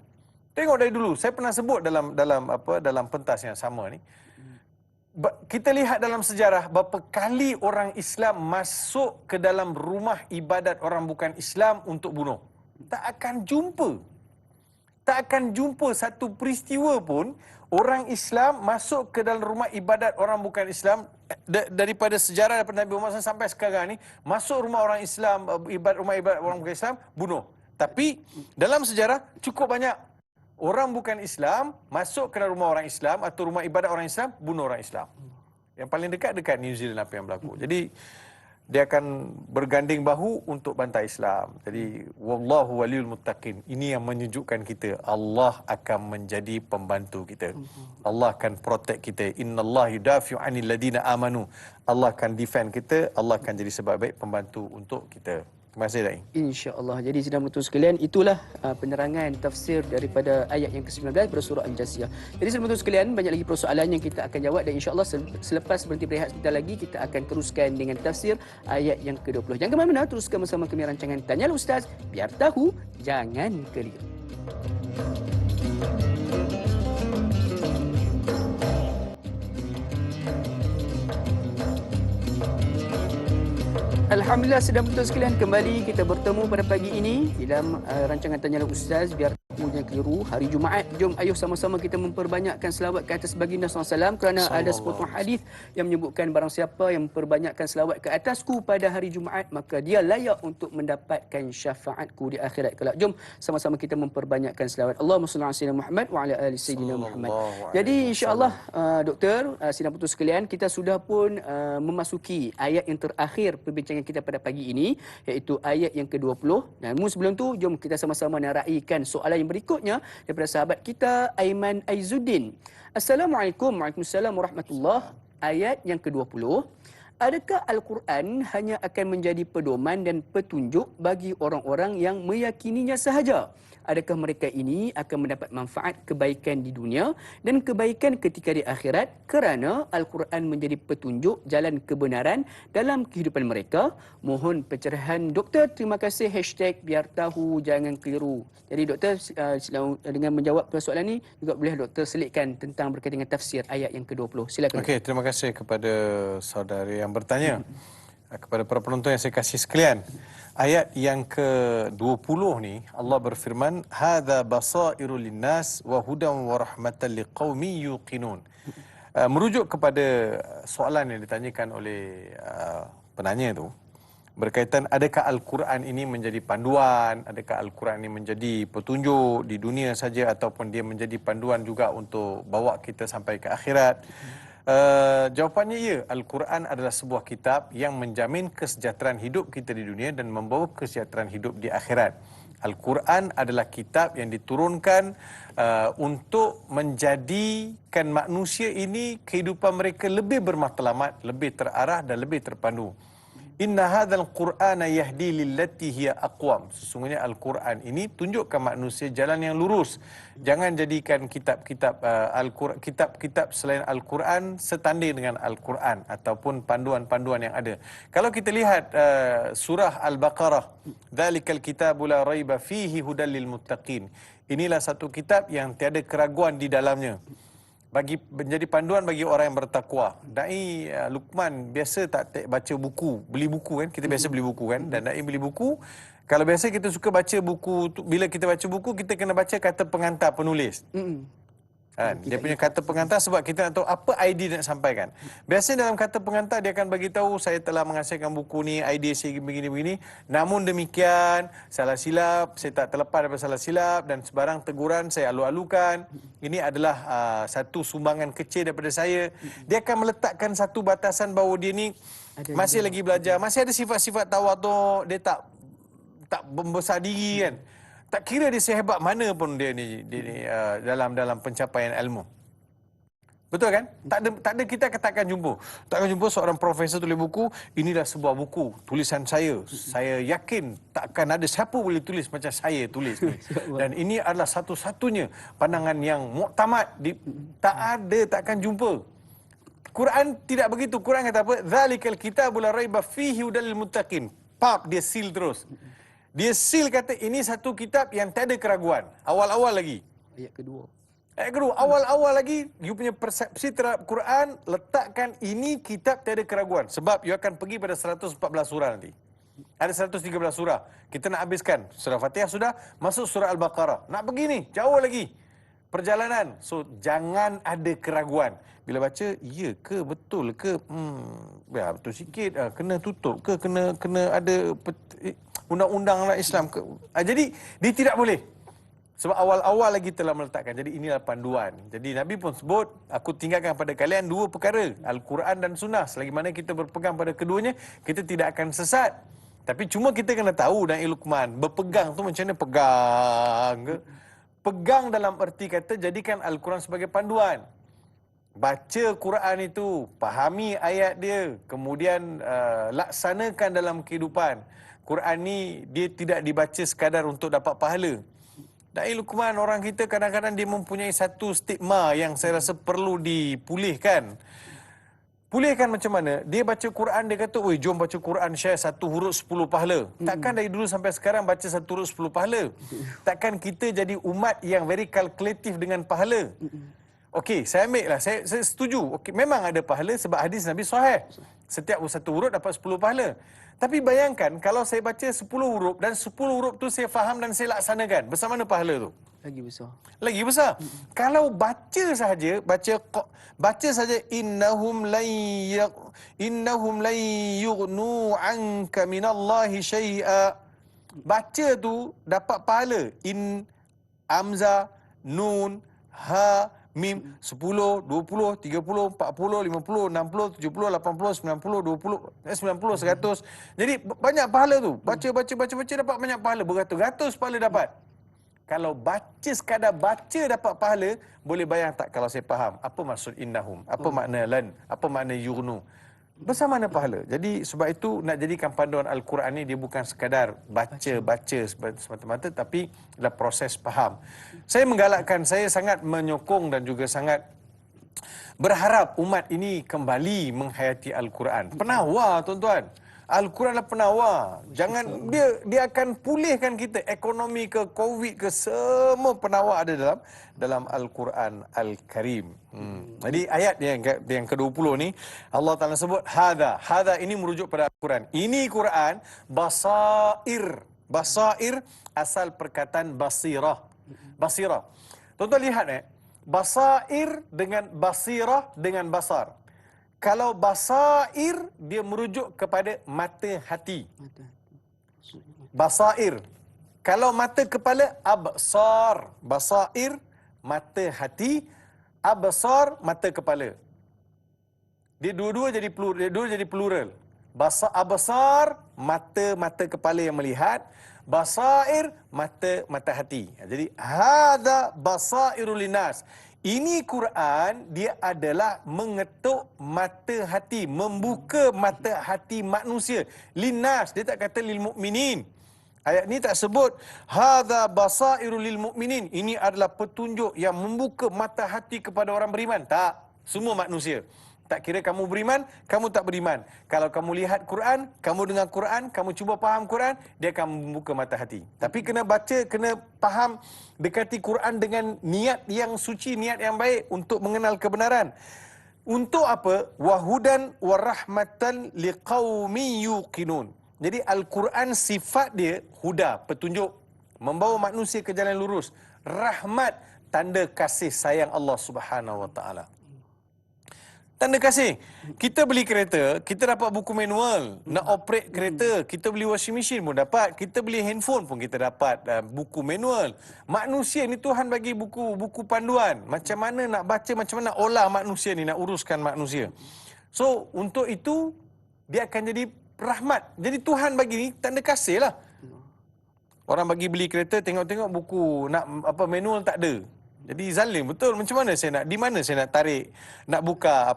Tengok dari dulu, saya pernah sebut dalam pentas yang sama ni. Kita lihat dalam sejarah berapa kali orang Islam masuk ke dalam rumah ibadat orang bukan Islam untuk bunuh. Tak akan jumpa satu peristiwa pun orang Islam masuk ke dalam rumah ibadat orang bukan Islam daripada sejarah daripada Nabi Muhammad sampai sekarang ni, masuk rumah orang Islam, rumah ibadat orang bukan Islam, bunuh. Tapi dalam sejarah cukup banyak orang bukan Islam masuk ke dalam rumah orang Islam atau rumah ibadat orang Islam, bunuh orang Islam. Yang paling dekat New Zealand apa yang berlaku. Jadi dia akan berganding bahu untuk bantai Islam. Jadi wallahu waliyul muttaqin. Ini yang menyejukkan kita. Allah akan menjadi pembantu kita. Allah akan protect kita. Innallaha yudafi'u 'anil ladina amanu. Allah akan defend kita. Allah akan jadi sebab baik pembantu untuk kita. Terima kasih, Dai. InsyaAllah. Jadi sidang penonton sekalian, itulah penerangan tafsir daripada ayat yang ke-19 pada surah Al-Jasiyah. Jadi sidang penonton sekalian, banyak lagi persoalan yang kita akan jawab dan insyaAllah selepas berhenti berehat sebentar lagi, kita akan teruskan dengan tafsir ayat yang ke-20. Jangan ke mana-mana, teruskan bersama kami rancangan Tanyalah Ustaz, biar tahu, jangan keliru. Alhamdulillah, sedang betul sekalian, kembali kita bertemu pada pagi ini dalam rancangan Tanyalah Ustaz, biar jangan keliru. Hari Jumaat, jom ayuh sama-sama kita memperbanyakkan selawat ke atas baginda SAW, kerana ada sepotong hadis yang menyebutkan barang siapa yang memperbanyakkan selawat ke atasku pada hari Jumaat, maka dia layak untuk mendapatkan syafaatku di akhirat kelak. Jom sama-sama kita memperbanyakkan selawat. Allahumma salli ala sayyidina Muhammad wa ala ali sayyidina Muhammad. Jadi insya-Allah doktor, sidang putus sekalian, kita sudah pun memasuki ayat yang terakhir perbincangan kita pada pagi ini, iaitu ayat yang ke-20. Namun sebelum tu, jom kita sama-sama naraikan soalan yang berikutnya daripada sahabat kita Aiman Aizuddin. Assalamualaikum. Waalaikumsalam warahmatullahi. Ayat yang ke-20. Adakah Al-Quran hanya akan menjadi pedoman dan petunjuk bagi orang-orang yang meyakininya sahaja? Adakah mereka ini akan mendapat manfaat kebaikan di dunia dan kebaikan ketika di akhirat kerana Al-Quran menjadi petunjuk jalan kebenaran dalam kehidupan mereka? Mohon pencerahan doktor. Terima kasih. #biar tahu jangan keliru. Jadi doktor, dengan menjawab persoalan ini juga boleh doktor selitkan tentang berkaitan dengan tafsir ayat yang ke-20. Silakan. Okey, terima kasih kepada saudari yang bertanya. Kepada para penonton yang saya kasih sekalian. Ayat yang ke-20 ni Allah berfirman, hadza basairu linnas wa hudan wa rahmatan liqaumin yuqinun. Merujuk kepada soalan yang ditanyakan oleh penanya tu berkaitan adakah Al-Quran ini menjadi panduan, adakah Al-Quran ini menjadi petunjuk di dunia saja ataupun dia menjadi panduan juga untuk bawa kita sampai ke akhirat. Jawapannya ya, Al-Quran adalah sebuah kitab yang menjamin kesejahteraan hidup kita di dunia dan membawa kesejahteraan hidup di akhirat. Al-Quran adalah kitab yang diturunkan untuk menjadikan manusia ini kehidupan mereka lebih bermatlamat, lebih terarah dan lebih terpandu. Inna hadzal Qur'ana yahdi lillati hiya aqwam. Sesungguhnya Al-Quran ini tunjukkan manusia jalan yang lurus. Jangan jadikan kitab-kitab kitab-kitab selain Al-Quran setanding dengan Al-Quran ataupun panduan-panduan yang ada. Kalau kita lihat surah Al-Baqarah, dzalikal kitabu la raiba fihi hudal lil muttaqin. Inilah satu kitab yang tiada keraguan di dalamnya, menjadi panduan bagi orang yang bertakwa. Dai Luqman biasa tak baca buku, beli buku kan? Kita biasa beli buku kan? Dan dai beli buku, Kalau biasa kita suka baca buku, bila kita baca buku, kita kena baca kata pengantar penulis. Kan? Dia punya kata pengantar sebab kita nak tahu apa idea nak sampaikan. Biasanya dalam kata pengantar dia akan bagi tahu saya telah menghasilkan buku ni, idea saya begini-begini. Namun demikian, salah silap, saya tak terlepas daripada salah silap dan sebarang teguran saya alu-alukan. Ini adalah satu sumbangan kecil daripada saya. Dia akan meletakkan satu batasan bahawa dia ni masih lagi belajar, masih ada sifat-sifat tawaduk, dia tak membesar diri kan. Tak kira dia sehebat mana pun dia ni dalam pencapaian ilmu. Betul kan? Tak ada kita takkan jumpa. Takkan jumpa seorang profesor tulis buku, inilah sebuah buku tulisan saya. Saya yakin takkan ada siapa boleh tulis macam saya tulis ni. Dan ini adalah satu-satunya pandangan yang muktamad. Takkan jumpa. Quran tidak begitu. Quran kata apa? Zalikal kitabul la raiba fihi hudal lil muttaqin. Pap, dia seal terus. Dia seal kata ini satu kitab yang tak ada keraguan. Awal-awal lagi. Ayat kedua. Awal-awal lagi, you punya persepsi terhadap Quran, letakkan ini kitab tak ada keraguan. Sebab you akan pergi pada 114 surah nanti. Ada 113 surah. Kita nak habiskan. Surah Fatihah sudah, masuk surah Al-Baqarah. Nak pergi ni, jauh lagi perjalanan. So, jangan ada keraguan. Bila baca, ya ke, betul ke, ya betul sikit, kena tutup ke, kena ada undang-undang lah Islam ke. Jadi, dia tidak boleh. Sebab awal-awal lagi telah meletakkan. Jadi, inilah panduan. Jadi, Nabi pun sebut, aku tinggalkan pada kalian dua perkara. Al-Quran dan Sunnah. Selagi mana kita berpegang pada keduanya, kita tidak akan sesat. Tapi cuma kita kena tahu dan Luqman, berpegang tu macam mana pegang ke? Pegang dalam erti kata, jadikan Al-Quran sebagai panduan. Baca Quran itu, fahami ayat dia, kemudian laksanakan dalam kehidupan. Quran ni dia tidak dibaca sekadar untuk dapat pahala. Dai Luqman, orang kita kadang-kadang dia mempunyai satu stigma yang saya rasa perlu dipulihkan. Pulihkan macam mana? Dia baca Quran, dia kata, "Oi, jom baca Quran, share satu huruf 10 pahala." Takkan dari dulu sampai sekarang baca satu huruf 10 pahala? Takkan kita jadi umat yang very kalkulatif dengan pahala? Okey, saya ambil lah. Saya setuju. Okey, memang ada pahala sebab hadis Nabi sahih. Setiap satu huruf dapat 10 pahala. Tapi bayangkan kalau saya baca 10 huruf dan 10 huruf tu saya faham dan saya laksanakan. Besar mana pahala tu? Lagi besar. Lagi besar. Kalau baca saja innahum lan yughnu anka minallahi syai'a. Baca tu dapat pahala. In, amza, nun, ha, mim, 10, 20, 30, 40, 50, 60, 70, 80, 90, 20, 90, 100. Jadi banyak pahala tu. Baca dapat banyak pahala. Beratus-ratus pahala dapat. Kalau baca sekadar baca dapat pahala, boleh bayang tak kalau saya faham apa maksud innahum, apa makna lan, apa makna yughnu. Besar mana pahala. Jadi sebab itu nak jadikan panduan Al-Quran ni dia bukan sekadar baca semata-mata tapi adalah proses faham. Saya menggalakkan, saya sangat menyokong dan juga sangat berharap umat ini kembali menghayati Al-Quran. Penawar tuan-tuan. Al-Quran adalah penawar. Jangan dia akan pulihkan kita. Ekonomi ke, Covid ke, semua penawar ada dalam Al-Quran Al-Karim. Jadi ayat yang ke-20 ni Allah Taala sebut hadza. Hadza ini merujuk pada Al-Quran. Ini Quran basair. Basair asal perkataan basirah. Basirah. Tuan-tuan lihat basair dengan basirah dengan basar. Kalau basair, dia merujuk kepada mata hati. Basair. Kalau mata kepala, absar. Basair, mata hati. Absar, mata kepala. Dia dua-dua jadi plural. Absar, mata kepala yang melihat. Basair, mata hati. Jadi, hadza basairul linas. Ini Quran, dia adalah mengetuk mata hati, membuka mata hati manusia. Linas, dia tak kata lil mukminin. Ayat ni tak sebut hadza basairul lil mukminin. Ini adalah petunjuk yang membuka mata hati kepada orang beriman. Tak, semua manusia. Tak kira kamu beriman, kamu tak beriman. Kalau kamu lihat Quran, kamu dengar Quran, kamu cuba faham Quran, dia akan membuka mata hati. Tapi kena baca, kena faham, dekati Quran dengan niat yang suci, niat yang baik untuk mengenal kebenaran. Untuk apa? Wahudan warahmatan liqaumin yuqinun. Jadi Al-Quran sifat dia huda, petunjuk, membawa manusia ke jalan lurus. Rahmat, tanda kasih sayang Allah Subhanahu Wa Taala. Tanda kasih. Kita beli kereta, kita dapat buku manual. Nak operate kereta, kita beli washing machine pun dapat. Kita beli handphone pun kita dapat buku manual. Manusia ni Tuhan bagi buku panduan. Macam mana nak baca, macam mana nak olah manusia ni, nak uruskan manusia. So, untuk itu, dia akan jadi rahmat. Jadi Tuhan bagi ni tanda kasih lah. Orang bagi beli kereta, tengok-tengok buku manual tak ada. Jadi zalim betul. Macam mana saya nak, di mana saya nak tarik, nak buka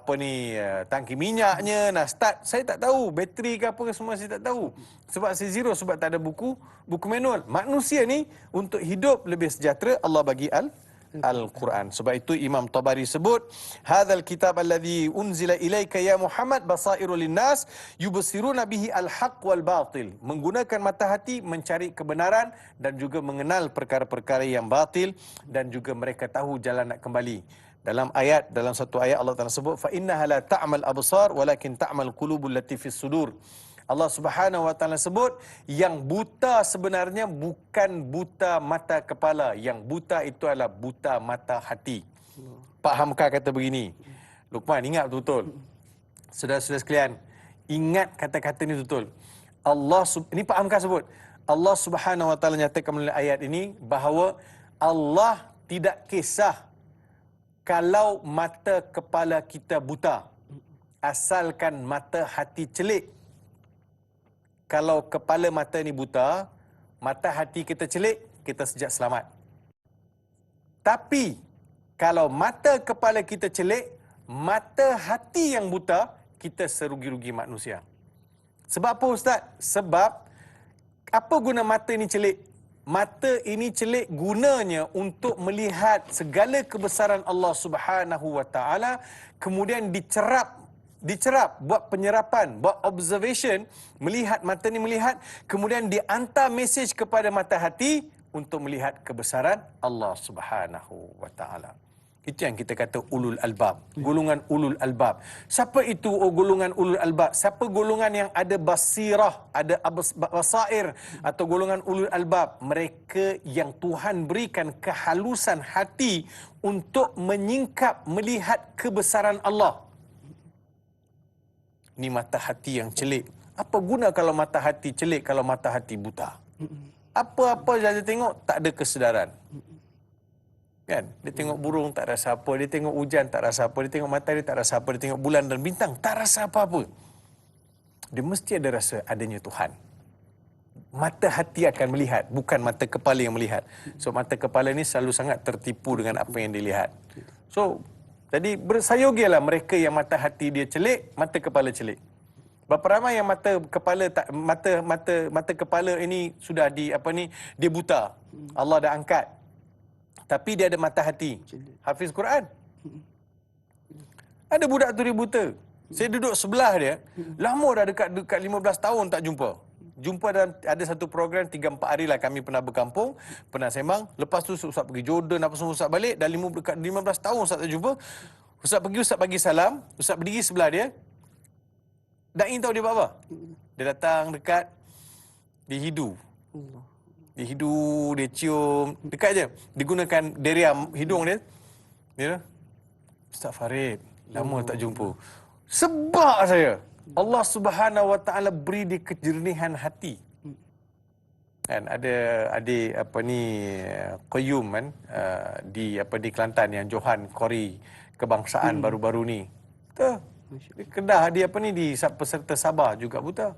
tangki minyaknya, nak start, saya tak tahu. Bateri ke apa ke semua saya tak tahu. Sebab saya zero, sebab tak ada buku manual. Manusia ni untuk hidup lebih sejahtera, Allah bagi Al-Quran. Sebab itu Imam Tabari sebut, hadzal kitab alladhi unzila ilaika ya Muhammad basairul linnas yubsiruna bihi al-haq wal batil. Menggunakan mata hati mencari kebenaran dan juga mengenal perkara-perkara yang batil, dan juga mereka tahu jalan nak kembali. Dalam satu ayat Allah Taala sebut, fa innaha la ta'mal absar walakin ta'mal qulubul lati fis sudur. Allah Subhanahu Wa Taala sebut, yang buta sebenarnya bukan buta mata kepala, yang buta itu adalah buta mata hati. Pak Hamka kata begini, Luqman, ingat betul-betul. Saudara-saudara sekalian, ingat kata-kata ini betul. Ini Pak Hamka sebut, Allah Subhanahu Wa Taala nyatakan melalui ayat ini bahawa Allah tidak kisah kalau mata kepala kita buta, asalkan mata hati celik. Kalau kepala mata ni buta, mata hati kita celik, kita sejak selamat. Tapi, kalau mata kepala kita celik, mata hati yang buta, kita serugi-rugi manusia. Sebab apa Ustaz? Sebab, apa guna mata ini celik? Mata ini celik gunanya untuk melihat segala kebesaran Allah Subhanahu Wa Taala, kemudian dicerap, buat penyerapan, buat observation, melihat, mata ni melihat, kemudian dihantar mesej kepada mata hati untuk melihat kebesaran Allah Subhanahu Wa Taala. Itu yang kita kata ulul albab, golongan ulul albab. Siapa itu golongan ulul albab? Siapa golongan yang ada basirah, ada basair, atau golongan ulul albab? Mereka yang Tuhan berikan kehalusan hati untuk menyingkap melihat kebesaran Allah. Ni mata hati yang celik. Apa guna kalau mata hati celik, kalau mata hati buta? Apa-apa saja tengok, tak ada kesedaran. Kan? Dia tengok burung, tak rasa apa. Dia tengok hujan, tak rasa apa. Dia tengok matahari, tak rasa apa. Dia tengok bulan dan bintang, tak rasa apa-apa. Dia mesti ada rasa adanya Tuhan. Mata hati akan melihat, bukan mata kepala yang melihat. So, mata kepala ni selalu sangat tertipu dengan apa yang dilihat. So, jadi bersayogialah mereka yang mata hati dia celik, mata kepala celik. Berapa ramai yang mata kepala ini sudah dia buta. Allah dah angkat. Tapi dia ada mata hati. Hafiz Quran. Ada budak tu dia buta. Saya duduk sebelah dia, lama dah dekat 15 tahun tak jumpa. Jumpa dalam ada satu program 3-4 hari lah kami pernah berkampung, pernah sembang. Lepas tu Ustaz pergi Jordan apa semua, Ustaz balik. Dah 15 tahun Ustaz tak jumpa. Ustaz pergi, Ustaz bagi salam. Ustaz berdiri sebelah dia. Da'i tahu dia buat apa? Dia datang dekat, dia hidu. Dia hidu, dia cium. Dekat je. Dia gunakan deriam hidung dia. Dia, Ustaz Farid, lama tak jumpa. Sebab saya, Allah Subhanahu Wa Taala beri dia kejernihan hati. Kan ada adik Qayyum kan di Kelantan yang Johan Kori kebangsaan baru-baru ni. Betul. Di Kedah dia di peserta Sabah juga buta.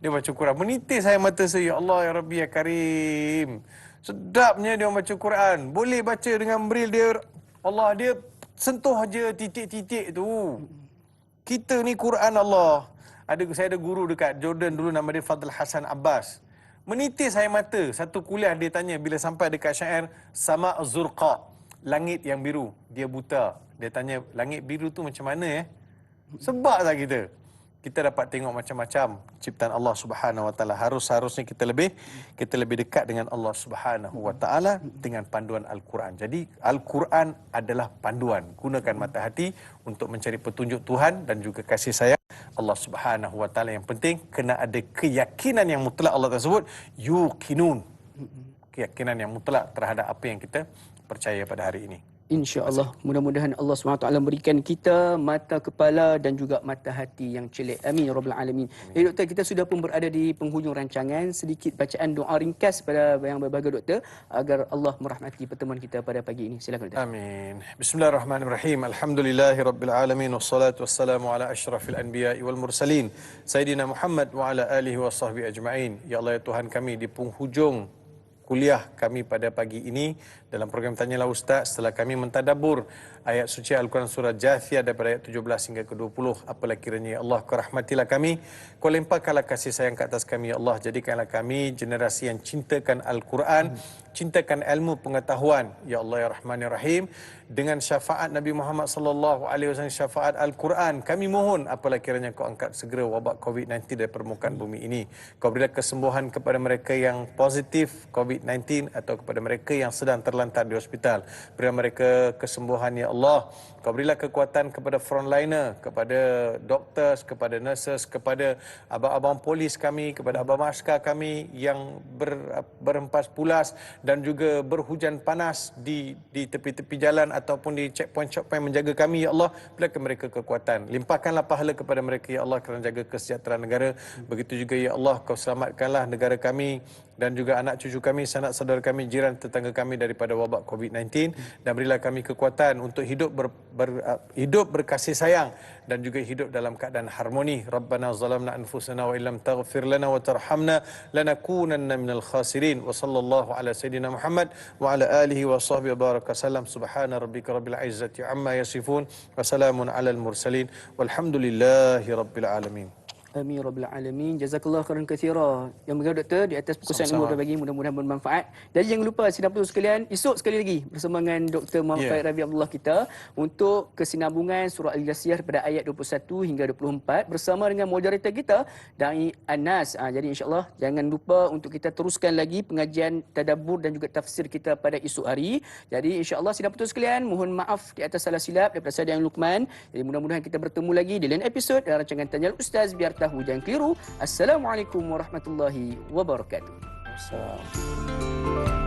Dia baca Quran, menitis saya mata saya, ya Allah ya Rabbi ya Karim. Sedapnya dia baca Quran. Boleh baca dengan braille dia. Allah dia sentuh aja titik-titik tu. Kita ni Quran Allah. Saya ada guru dekat Jordan dulu, nama dia Fadl Hasan Abbas. Menitis saya mata. Satu kuliah dia tanya, bila sampai dekat syair Sama' Zurqa, langit yang biru. Dia buta. Dia tanya, langit biru tu macam mana Sebab tak kita dapat tengok macam-macam ciptaan Allah Subhanahu Wa Taala. Harusnya kita lebih dekat dengan Allah Subhanahu Wa Taala dengan panduan Al-Quran. Jadi Al-Quran adalah panduan. Gunakan mata hati untuk mencari petunjuk Tuhan dan juga kasih sayang Allah Subhanahu wa taala. Yang penting kena ada keyakinan yang mutlak Allah tersebut, yuqinun. Keyakinan yang mutlak terhadap apa yang kita percaya pada hari ini. InsyaAllah, mudah-mudahan Allah SWT memberikan kita mata kepala dan juga mata hati yang celik. Amin ya Rabbal Alamin. Jadi doktor, kita sudah pun berada di penghujung rancangan. Sedikit bacaan doa ringkas pada yang berbahagia doktor, agar Allah merahmati pertemuan kita pada pagi ini. Silakan doktor. Amin. Bismillahirrahmanirrahim. Alhamdulillahi Rabbil Alamin. Wassalatu wassalamu ala ashrafil anbiya'i wal mursalin. Sayyidina Muhammad wa ala alihi wa sahbihi ajma'in. Ya Allah ya Tuhan kami, di penghujung kuliah kami pada pagi ini dalam program Tanyalah Ustaz, setelah kami mentadabbur ayat suci Al-Quran surah Jathiyah daripada ayat 17 hingga ke-20, apalah kiranya ya Allah, kau rahmatilah kami, kau limpahkanlah kasih sayang ke atas kami ya Allah, jadikanlah kami generasi yang cintakan Al-Quran, cintakan ilmu pengetahuan ya Allah ya Rahman ya Rahim. Dengan syafaat Nabi Muhammad sallallahu alaihi wasallam, syafaat Al-Quran, kami mohon apalah kiranya kau angkat segera wabak COVID-19 dari permukaan bumi ini. Kau berilah kesembuhan kepada mereka yang positif COVID-19 atau kepada mereka yang sedang terlantar di hospital. Berilah mereka kesembuhan ya Allah. Kau berilah kekuatan kepada frontliner, kepada doktor, kepada nurses, kepada abang-abang polis kami, kepada abang askar kami yang berempas pulas dan juga berhujan panas di tepi-tepi jalan ataupun di checkpoint-checkpoint menjaga kami ya Allah. Berikan mereka kekuatan. Limpahkanlah pahala kepada mereka ya Allah kerana jaga kesejahteraan negara. Begitu juga ya Allah, kau selamatkanlah negara kami dan juga anak cucu kami, sanak saudara kami, jiran tetangga kami daripada wabak COVID-19, dan berilah kami kekuatan untuk hidup hidup berkasih sayang dan juga hidup dalam keadaan harmoni. Rabbana zalamna anfusana wa illam taghfir lana wa tarhamna lanakunanna minal khasirin. Wa sallallahu ala sayidina Muhammad wa ala alihi wa sahbihi wa baraka sallam. Subhana rabbika rabbil izzati amma yasifun wa salamun alal mursalin walhamdulillahi rabbil alamin. Amin Rabbil Alamin. Jazakallah khairan katsira. Yang bergaul doktor di atas perkongsian ilmu berbagi, mudah-mudahan bermanfaat. Dan jangan lupa sidang penonton sekalian, esok sekali lagi bersama dengan Dr. Muhammad Farid Rabi Abdullah kita untuk kesinambungan surah Al-Jasiyah pada ayat 21 hingga 24 bersama dengan moderator kita Dai Anas. Jadi insya-Allah jangan lupa untuk kita teruskan lagi pengajian tadabbur dan juga tafsir kita pada esok hari. Jadi insya-Allah sidang penonton sekalian, mohon maaf di atas salah silap daripada saya dan Luqman. Jadi mudah-mudahan kita bertemu lagi di lain episod dalam rancangan Tanya Ustaz, biar tahu jangan keliru. Assalamualaikum warahmatullahi wabarakatuh. Assalamualaikum.